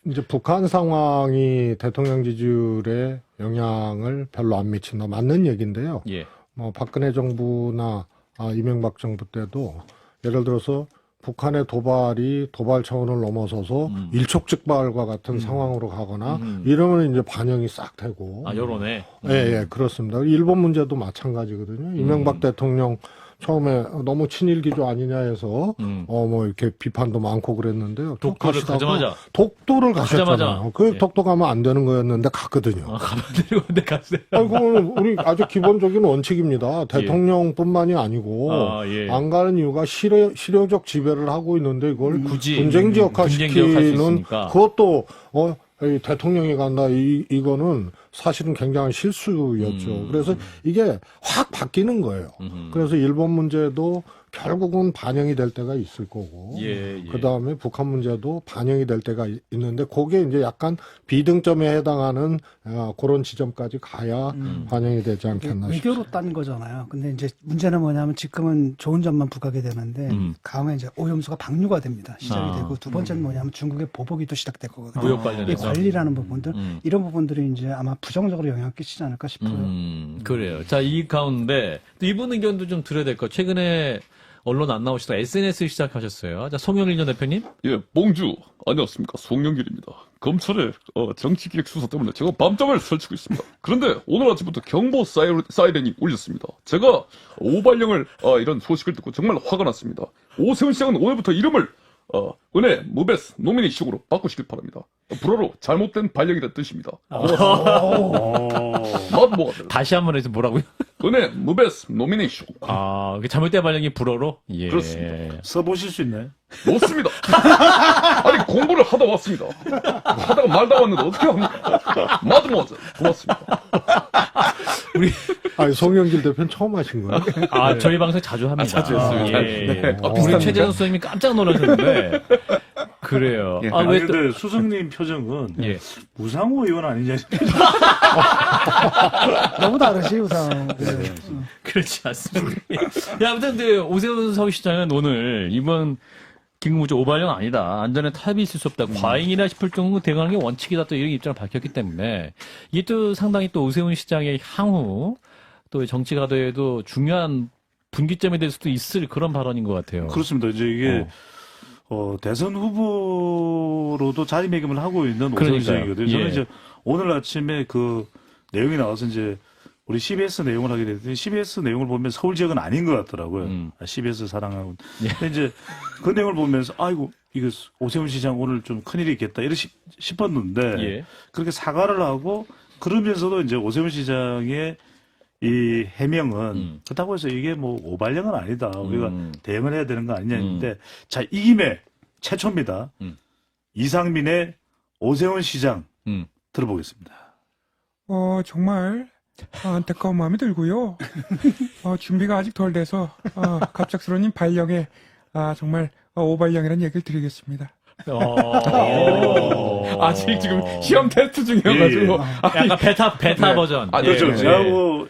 이제 북한 상황이 대통령 지지율에 영향을 별로 안 미친다. 맞는 얘기인데요. 예. 뭐 박근혜 정부나 이명박 정부 때도 예를 들어서 북한의 도발이 도발 차원을 넘어서서 일촉즉발과 같은 상황으로 가거나 이러면 이제 반영이 싹 되고. 여론에. 예, 그렇습니다. 일본 문제도 마찬가지거든요. 이명박 대통령 처음에 너무 친일 기조 아니냐 해서 뭐 이렇게 비판도 많고 그랬는데요. 독도를 가자마자. 독도를 가셨잖아요. 그 예. 독도 가면 안 되는 거였는데 갔거든요. 가면 되는 건데 갔어요. 그건 우리 아주 기본적인 원칙입니다. 대통령뿐만이 아니고 예. 안 가는 이유가 실효적 지배를 하고 있는데 이걸 굳이 분쟁 지역화 분쟁 지역화할 수 시키는 있으니까. 그것도 이 대통령이 간다 이거는 사실은 굉장한 실수였죠. 그래서 이게 확 바뀌는 거예요. 그래서 일본 문제도 결국은 반영이 될 때가 있을 거고, 예. 그 다음에 북한 문제도 반영이 될 때가 있는데, 그게 이제 약간 비등점에 해당하는 그런 지점까지 가야 반영이 되지 않겠나 싶습니다. 외교로 딴 거잖아요. 근데 이제 문제는 뭐냐면 지금은 좋은 점만 부각이 되는데 다음에 이제 오염수가 방류가 됩니다. 시작이 되고 두 번째는 뭐냐면 중국의 보복이 또 시작될 거거든요. 무역 이 관련해서. 관리라는 부분들 이런 부분들이 이제 아마 부정적으로 영향을 끼치지 않을까 싶어요. 그래요. 자, 이 가운데 또 이분 의견도 좀 들어야 될 것. 최근에 언론 안 나오시다가 SNS 시작하셨어요. 자, 송영일 전 대표님. 예, 봉주 안녕하십니까, 송영길입니다. 검찰의 정치기획 수사 때문에 제가 밤잠을 설치고 있습니다. 그런데 오늘 아침부터 경보 사이렌이 울렸습니다. 제가 오발령을 이런 소식을 듣고 정말 화가 났습니다. 오세훈 시장은 오늘부터 이름을 은혜, 무베스, 노미네이션으로 바꾸시길 바랍니다. 불어로 잘못된 발령이라는 뜻입니다. 뭐가 다시 한번 해서 뭐라고요? 은혜, 무베스, 노미네이션. 잘못된 발령이 불어로? 예. 그렇습니다. 써보실 수 있나요? 못습니다. 아니, 공부를 하다 왔습니다. 하다가 말다 왔는데 어떻게 합니까? 마드모아즈, 고맙습니다. 아니, 송영길 대표는 처음 하신 거예요? 저희 방송 자주 합니다. 자주 했습니다. 예. 우리 비슷합니다. 최재선 선생님이 깜짝 놀라셨는데. 그래요. 예. 왜 또. 근데 수석님 표정은 예. 무상호 의원 아니냐. 너무 다르지 우상. 그렇지 않습니다. 아무튼 오세훈 서울시장은 오늘 이번 긴급무조 오발령 아니다. 안전에 타협이 있을 수 없다. 과잉이라 싶을 정도 대응하는 게 원칙이다. 또 이런 입장을 밝혔기 때문에 이게 또 상당히 또 오세훈 시장의 향후 또 정치 가도에도 중요한 분기점이 될 수도 있을 그런 발언인 것 같아요. 그렇습니다. 이제 이게 대선 후보로도 자리매김을 하고 있는 오세훈 시장이거든요. 저는 이제 오늘 아침에 그 내용이 나와서 이제 우리 CBS 내용을 하게 됐더니 CBS 내용을 보면 서울 지역은 아닌 것 같더라고요. CBS 사랑하고. 근데 이제 그 내용을 보면서 아이고 이거 오세훈 시장 오늘 좀 큰일이 있겠다 이렇게 싶었는데 그렇게 사과를 하고 그러면서도 이제 오세훈 시장의 이 해명은 그렇다고 해서 이게 뭐 오발령은 아니다. 우리가 대응을 해야 되는 거 아니냐 했는데 자, 이 김에 최초입니다. 이상민의 오세훈 시장 들어보겠습니다. 정말 안타까운 마음이 들고요. 준비가 아직 덜 돼서 갑작스러운 발령에 정말 오발령이라는 얘기를 드리겠습니다. 아직 지금 시험 테스트 중이어가지고. 약간 베타 버전. 그렇죠. 저하고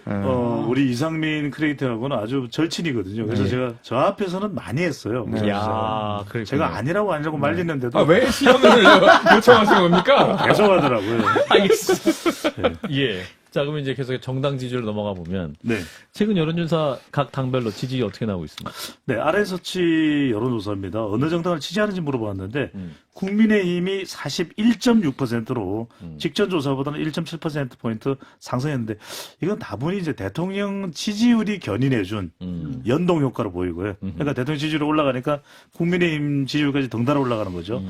우리 이상민 크리에이터하고는 아주 절친이거든요. 그래서 제가 저 앞에서는 많이 했어요. 야, 그렇군요. 제가 아니라고 말리는데도 왜 시험을 요청하신 겁니까? 계속 하더라고요. 알겠습니다. 예. 자, 그러면 이제 계속 정당 지지율로 넘어가 보면. 네. 최근 여론조사 각 당별로 지지율이 어떻게 나오고 있습니까? 네, RS서치 여론조사입니다. 어느 정당을 지지하는지 물어봤는데, 국민의힘이 41.6%로 직전 조사보다는 1.7%포인트 상승했는데, 이건 다분히 이제 대통령 지지율이 견인해준 연동 효과로 보이고요. 그러니까 대통령 지지율이 올라가니까 국민의힘 지지율까지 덩달아 올라가는 거죠.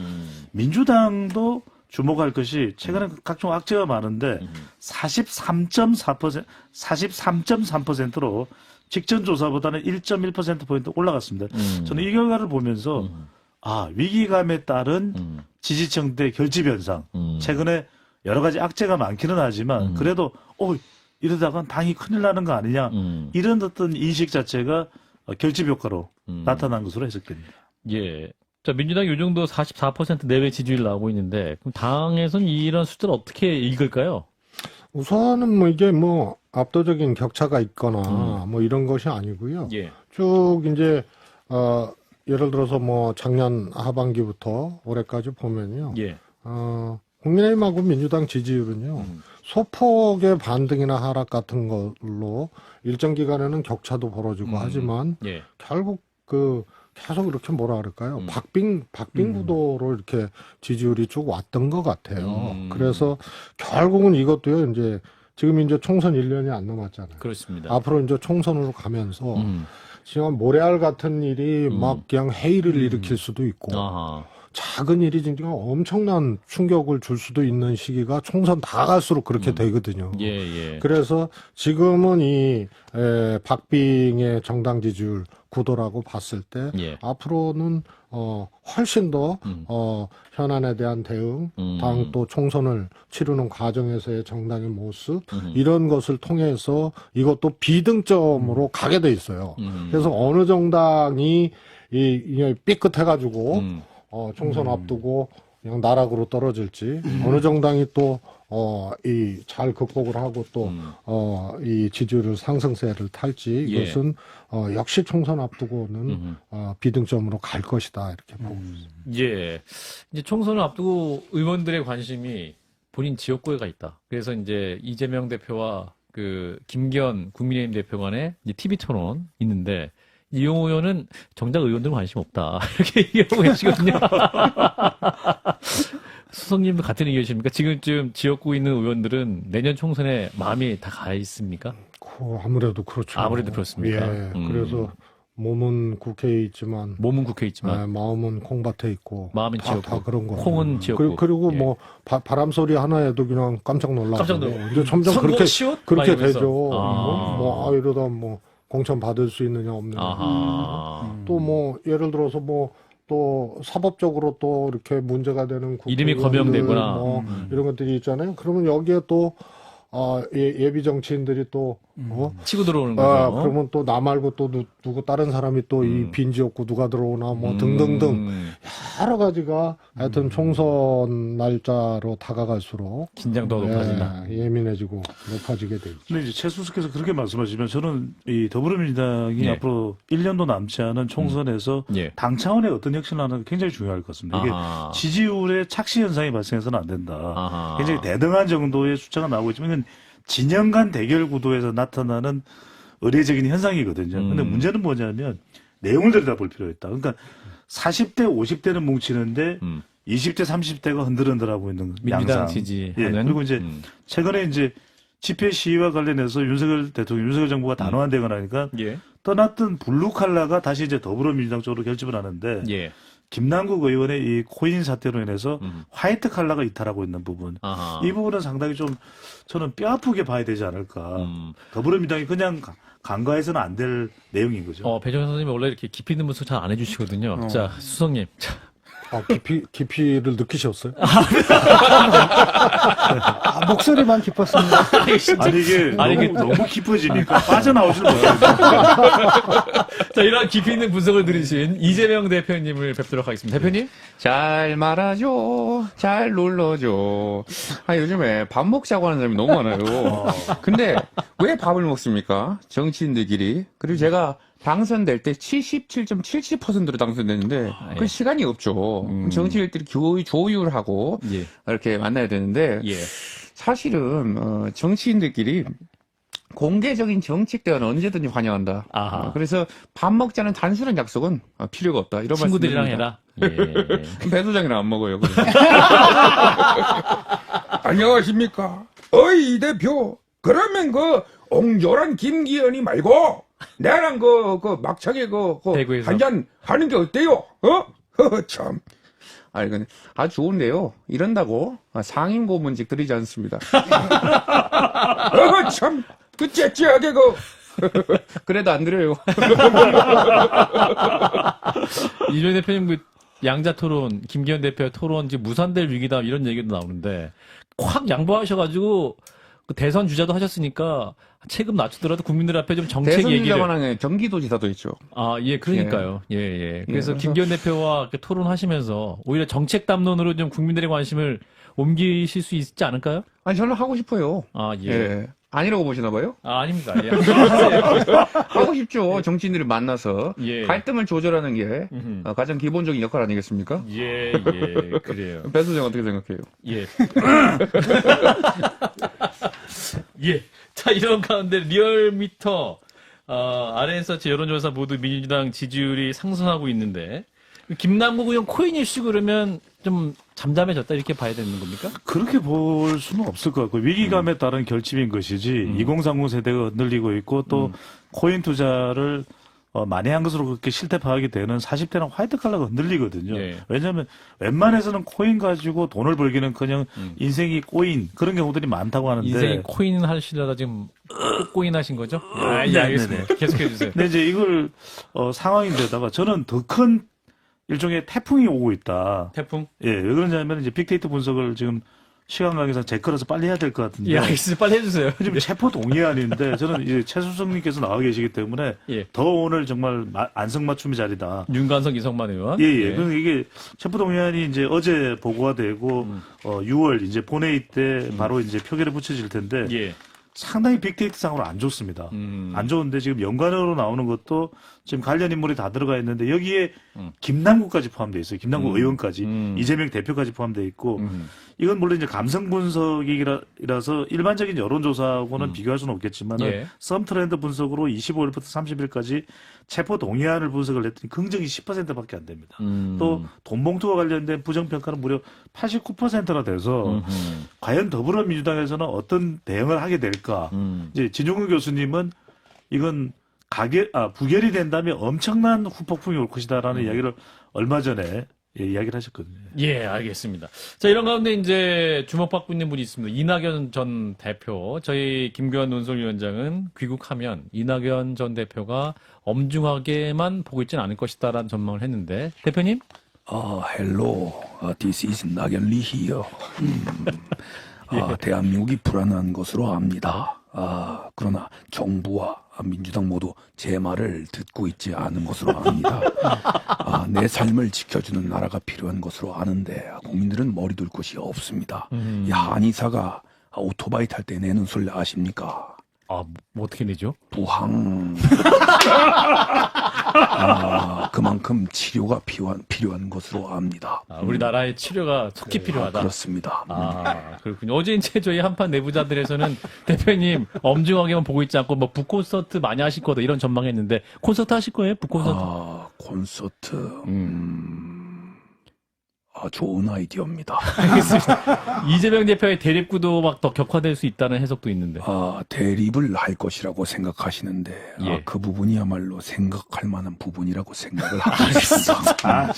민주당도 주목할 것이 최근에 각종 악재가 많은데 43.3%로 직전 조사보다는 1.1%포인트 올라갔습니다. 저는 이 결과를 보면서 위기감에 따른 지지층대 결집 현상. 최근에 여러 가지 악재가 많기는 하지만 그래도 이러다가 당이 큰일 나는 거 아니냐. 이런 어떤 인식 자체가 결집 효과로 나타난 것으로 해석됩니다. 예. 자, 민주당이 요 정도 44% 내외 지지율 나오고 있는데, 그럼 당에서는 이런 숫자를 어떻게 읽을까요? 우선은 뭐 이게 뭐 압도적인 격차가 있거나 뭐 이런 것이 아니고요. 예. 쭉 이제 예를 들어서 뭐 작년 하반기부터 올해까지 보면요. 예. 국민의힘하고 민주당 지지율은요. 소폭의 반등이나 하락 같은 걸로 일정 기간에는 격차도 벌어지고 하지만 예. 결국 계속 이렇게 뭐라 그럴까요? 박빙 구도로 이렇게 지지율이 쭉 왔던 것 같아요. 그래서 결국은 이것도요, 이제 지금 이제 총선 1년이 안 남았잖아요. 그렇습니다. 앞으로 이제 총선으로 가면서 지금 모래알 같은 일이 막 그냥 해이를 일으킬 수도 있고 작은 일이 진짜 엄청난 충격을 줄 수도 있는 시기가 총선 다 갈수록 그렇게 되거든요. 예. 그래서 지금은 이 박빙의 정당 지지율 구도라고 봤을 때 앞으로는 훨씬 더 현안에 대한 대응, 당 또 총선을 치르는 과정에서의 정당의 모습 이런 것을 통해서 이것도 비등점으로 가게 돼 있어요. 그래서 어느 정당이 이 삐끗해가지고 총선 앞두고 그냥 나락으로 떨어질지 어느 정당이 또 잘 극복을 하고 또 이 지지율을 상승세를 탈지 이것은 역시 총선 앞두고는 비등점으로 갈 것이다 이렇게 보고 있습니다. 예. 이제 총선을 앞두고 의원들의 관심이 본인 지역구에가 있다. 그래서 이제 이재명 대표와 그 김기현 국민의힘 대표 간에 이제 TV 토론 있는데 이용호 의원은 정작 의원들은 관심 없다. 이렇게 얘기하고 계시거든요. 수석님도 같은 의견이십니까? 지금쯤 지역구 있는 의원들은 내년 총선에 마음이 다 가 있습니까? 아무래도 그렇죠. 아무래도 그렇습니까? 예. 그래서 몸은 국회에 있지만 마음은 콩밭에 있고 마음은 지역구. 다 그런 거. 콩은 지역구. 그리고 예. 뭐 바람 소리 하나에도 그냥 깜짝 놀라고. 이제 점점 선거 그렇게 시옷? 그렇게 되죠. 이러다 뭐 공천 받을 수 있느냐 없느냐. 또 뭐 예를 들어서 뭐 또 사법적으로 또 이렇게 문제가 되는 이름이 거명되거나 뭐 이런 것들이 있잖아요. 그러면 여기에 또 예비 정치인들이 또 치고 들어오는 거죠. 그러면 또 나 말고 또 누구 다른 사람이 또 이 빈지역구 누가 들어오나 뭐 등등등 여러 가지가 하여튼 총선 날짜로 다가갈수록 긴장도가 높아진다. 예민해지고 높아지게 되죠. 근데 이제 최수석께서 그렇게 말씀하시면 저는 이 더불어민주당이 앞으로 1년도 남지 않은 총선에서 당 차원의 어떤 혁신을 하는 게 굉장히 중요할 것 같습니다. 이게 지지율의 착시 현상이 발생해서는 안 된다. 굉장히 대등한 정도의 숫자가 나오고 있지만 이건 진영 간 대결 구도에서 나타나는 의례적인 현상이거든요. 근데 문제는 뭐냐면 내용을 들여다볼 필요가 있다. 그러니까 40대, 50대는 뭉치는데 20대, 30대가 흔들흔들하고 있는 민주당 양상. 지지하는. 그리고 이제 최근에 이제 집회 시위와 관련해서 윤석열 대통령, 윤석열 정부가 단호한되거나 하니까 떠났던 블루 칼라가 다시 이제 더불어민주당 쪽으로 결집을 하는데 김남국 의원의 이 코인 사태로 인해서 화이트 칼라가 이탈하고 있는 부분. 아하. 이 부분은 상당히 좀 저는 뼈 아프게 봐야 되지 않을까. 더불어민주당이 그냥 간과해서는 안 될 내용인 거죠. 배종찬 선생님이 원래 이렇게 깊이 있는 분석 잘 안 해주시거든요. 자, 수석님. 깊이를 느끼셨어요? 목소리만 깊었습니다. 아니, 이게 너무 깊어지니까 빠져나오지를 못해요. 자, 이런 깊이 있는 분석을 들으신 이재명 대표님을 뵙도록 하겠습니다. 대표님? 잘 말아줘, 잘 눌러줘. 요즘에 밥 먹자고 하는 사람이 너무 많아요. 근데 왜 밥을 먹습니까? 정치인들끼리. 그리고 제가 당선될 때 77.70%로 당선됐는데 그 시간이 없죠. 정치인들끼리 조율하고 이렇게 만나야 되는데 사실은 정치인들끼리 공개적인 정책 대화는 언제든지 환영한다. 그래서 밥 먹자는 단순한 약속은 필요가 없다. 이런 친구들이랑 말씀드립니다. 해라. 배 소장이랑 안 먹어요. 안녕하십니까. 어이 이 대표. 그러면 옹졸한 김기현이 말고 나랑 막차게 한잔 하는 게 어때요? 참. 이건 아주 좋은데요. 이런다고 상임 고문직 드리지 않습니다. 참. 째째하게 그래도 안 드려요. 이준희 대표님 양자 토론, 김기현 대표 토론 지금 무산될 위기다 이런 얘기도 나오는데 확 양보하셔가지고 대선 주자도 하셨으니까 체급 낮추더라도 국민들 앞에 좀 정책 대선 얘기를. 주자만 하면 경기도지사도 있죠. 그러니까요. 그래서 김기현 대표와 토론하시면서 오히려 정책 담론으로 좀 국민들의 관심을 옮기실 수 있지 않을까요? 저는 하고 싶어요. 아니라고 보시나 봐요? 아닙니다. 하고 싶죠. 정치인들을 만나서 갈등을 조절하는 게 가장 기본적인 역할 아니겠습니까? 그래요. 배 소장 어떻게 생각해요? 자, 이런 가운데 리얼미터 RN서치 여론조사 모두 민주당 지지율이 상승하고 있는데 김남국 의원 코인 이슈 그러면 좀 잠잠해졌다 이렇게 봐야 되는 겁니까? 그렇게 볼 수는 없을 것 같고 위기감에 따른 결집인 것이지 2030 세대가 흔들리고 있고 또 코인 투자를 만회한 것으로 그렇게 실태 파악이 되는 40대는 화이트 칼라가 흔들리거든요. 왜냐하면 웬만해서는 코인 가지고 돈을 벌기는커녕 인생이 꼬인 그런 경우들이 많다고 하는데 인생이 코인 하시려다 지금 꼬인 하신 거죠? 알겠습니다. 계속해 주세요. 근데 이제 이걸 상황인데다가 저는 더 큰 일종의 태풍이 오고 있다. 태풍? 왜 그러냐면 이제 빅데이터 분석을 지금 시간 관계상 제거라서 빨리 해야 될 것 같은데. 알겠습니다. 빨리 해주세요. 지금 체포 동의안인데 저는 이제 최수성님께서 나와 계시기 때문에 더 오늘 정말 안성맞춤의 자리다. 윤관석 이성만 의원. 그래서 이게 체포 동의안이 이제 어제 보고가 되고 6월 이제 본회의 때 바로 이제 표결에 붙여질 텐데. 상당히 빅데이터상으로 안 좋습니다. 안 좋은데 지금 연관으로 나오는 것도 지금 관련 인물이 다 들어가 있는데 여기에 김남국까지 포함되어 있어요. 김남국 의원까지 이재명 대표까지 포함되어 있고 이건 물론 이제 감성 분석이라서 일반적인 여론조사하고는 비교할 수는 없겠지만 썸 트렌드 분석으로 25일부터 30일까지 체포 동의안을 분석을 했더니 긍정이 10%밖에 안 됩니다. 또 돈봉투와 관련된 부정평가는 무려 89%나 돼서 과연 더불어민주당에서는 어떤 대응을 하게 될까? 이제 진중근 교수님은 이건 부결이 된다면 엄청난 후폭풍이 올 것이다라는 이야기를 얼마 전에 이야기를 하셨거든요. 알겠습니다. 자, 이런 가운데 이제 주목받고 있는 분이 있습니다. 이낙연 전 대표. 저희 김교환 논설위원장은 귀국하면 이낙연 전 대표가 엄중하게만 보고 있지는 않을 것이다라는 전망을 했는데 대표님? hello. This is 낙연 리 here. 대한민국이 불안한 것으로 압니다. 그러나 정부와 민주당 모두 제 말을 듣고 있지 않은 것으로 압니다. 내 삶을 지켜주는 나라가 필요한 것으로 아는데 국민들은 머리 둘 곳이 없습니다. 한의사가 오토바이 탈 때 내는 소리 아십니까? 뭐 어떻게 내죠? 부항. 그만큼 치료가 필요한 것으로 압니다. 우리나라의 치료가 속히 필요하다. 그렇습니다. 그렇군요. 어제 이제 저희 한판 내부자들에서는 대표님 엄중하게만 보고 있지 않고 뭐 북콘서트 많이 하실 거다 이런 전망했는데 콘서트 하실 거예요? 북콘서트? 콘서트. 좋은 아이디어입니다. 알겠습니다. 이재명 대표의 대립구도 막 더 격화될 수 있다는 해석도 있는데. 대립을 할 것이라고 생각하시는데 예. 그 부분이야말로 생각할 만한 부분이라고 생각을 하고 있습니다.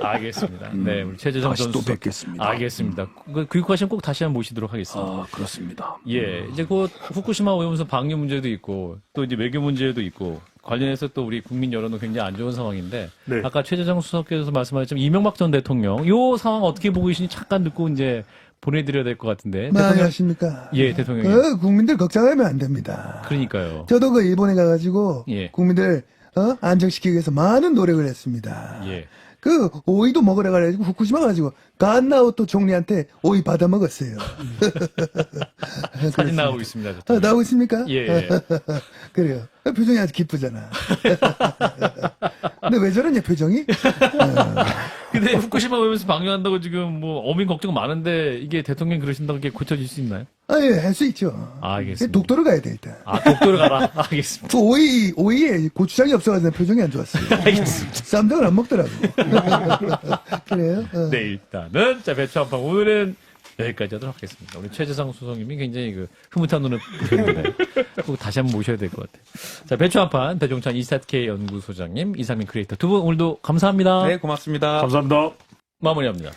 알겠습니다. 네, 우리 최재성 다시 또 선수. 뵙겠습니다. 알겠습니다. 교육하시면 꼭 다시 한번 모시도록 하겠습니다. 그렇습니다. 예, 이제 곧 후쿠시마 오염수 방류 문제도 있고 또 이제 외교 문제도 있고 관련해서 또 우리 국민 여론은 굉장히 안 좋은 상황인데 네. 아까 최재성 수석께서 말씀하셨지만 이명박 전 대통령 요 상황 어떻게 보고 계시니 잠깐 듣고 이제 보내드려야 될 것 같은데. 안녕하십니까. 예, 대통령님. 국민들 걱정하면 안 됩니다. 그러니까요. 저도 그 일본에 가가지고 예. 국민들 안정시키기 위해서 많은 노력을 했습니다. 예. 그 오이도 먹으러 가가지고 후쿠시마 가가지고 갓나오토 총리한테 오이 받아 먹었어요. 사진 나오고 있습니다. 나오고 있습니까? 예. 그래요. 표정이 아주 기쁘잖아. 근데 왜 저러냐 표정이? 근데 후쿠시마 오염수 방류한다고 지금 뭐 어민 걱정 많은데 이게 대통령 그러신다고 이게 고쳐질 수 있나요? 예, 할 수 있죠. 알겠습니다. 독도로 가야 돼 일단. 독도로 가라. 알겠습니다. 그 오이에 고추장이 없어가지고 표정이 안 좋았어요. 알겠습니다. 쌈장을 안 먹더라고. 그래요? 네, 일단은 자 배추 한판 오늘은 여기까지 하도록 하겠습니다. 우리 최재성 수석님이 굉장히 그 흐뭇한 눈을 보였는데 꼭 다시 한번 모셔야 될 것 같아요. 자 배추 한판 배종찬 이스타트K 연구소장님, 이상민 크리에이터 두 분 오늘도 감사합니다. 네, 고맙습니다. 감사합니다. 마무리합니다.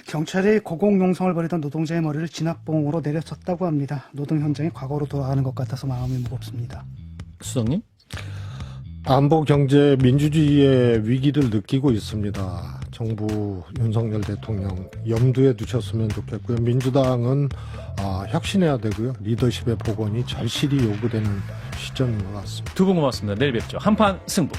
경찰이 고공농성을 벌이던 노동자의 머리를 진압봉으로 내려쳤다고 합니다. 노동 현장이 과거로 돌아가는 것 같아서 마음이 무겁습니다. 수석님? 안보, 경제, 민주주의의 위기를 느끼고 있습니다. 정부 윤석열 대통령 염두에 두셨으면 좋겠고요. 민주당은 혁신해야 되고요. 리더십의 복원이 절실히 요구되는 시점인 것 같습니다. 두 분 고맙습니다. 내일 뵙죠. 한판 승부.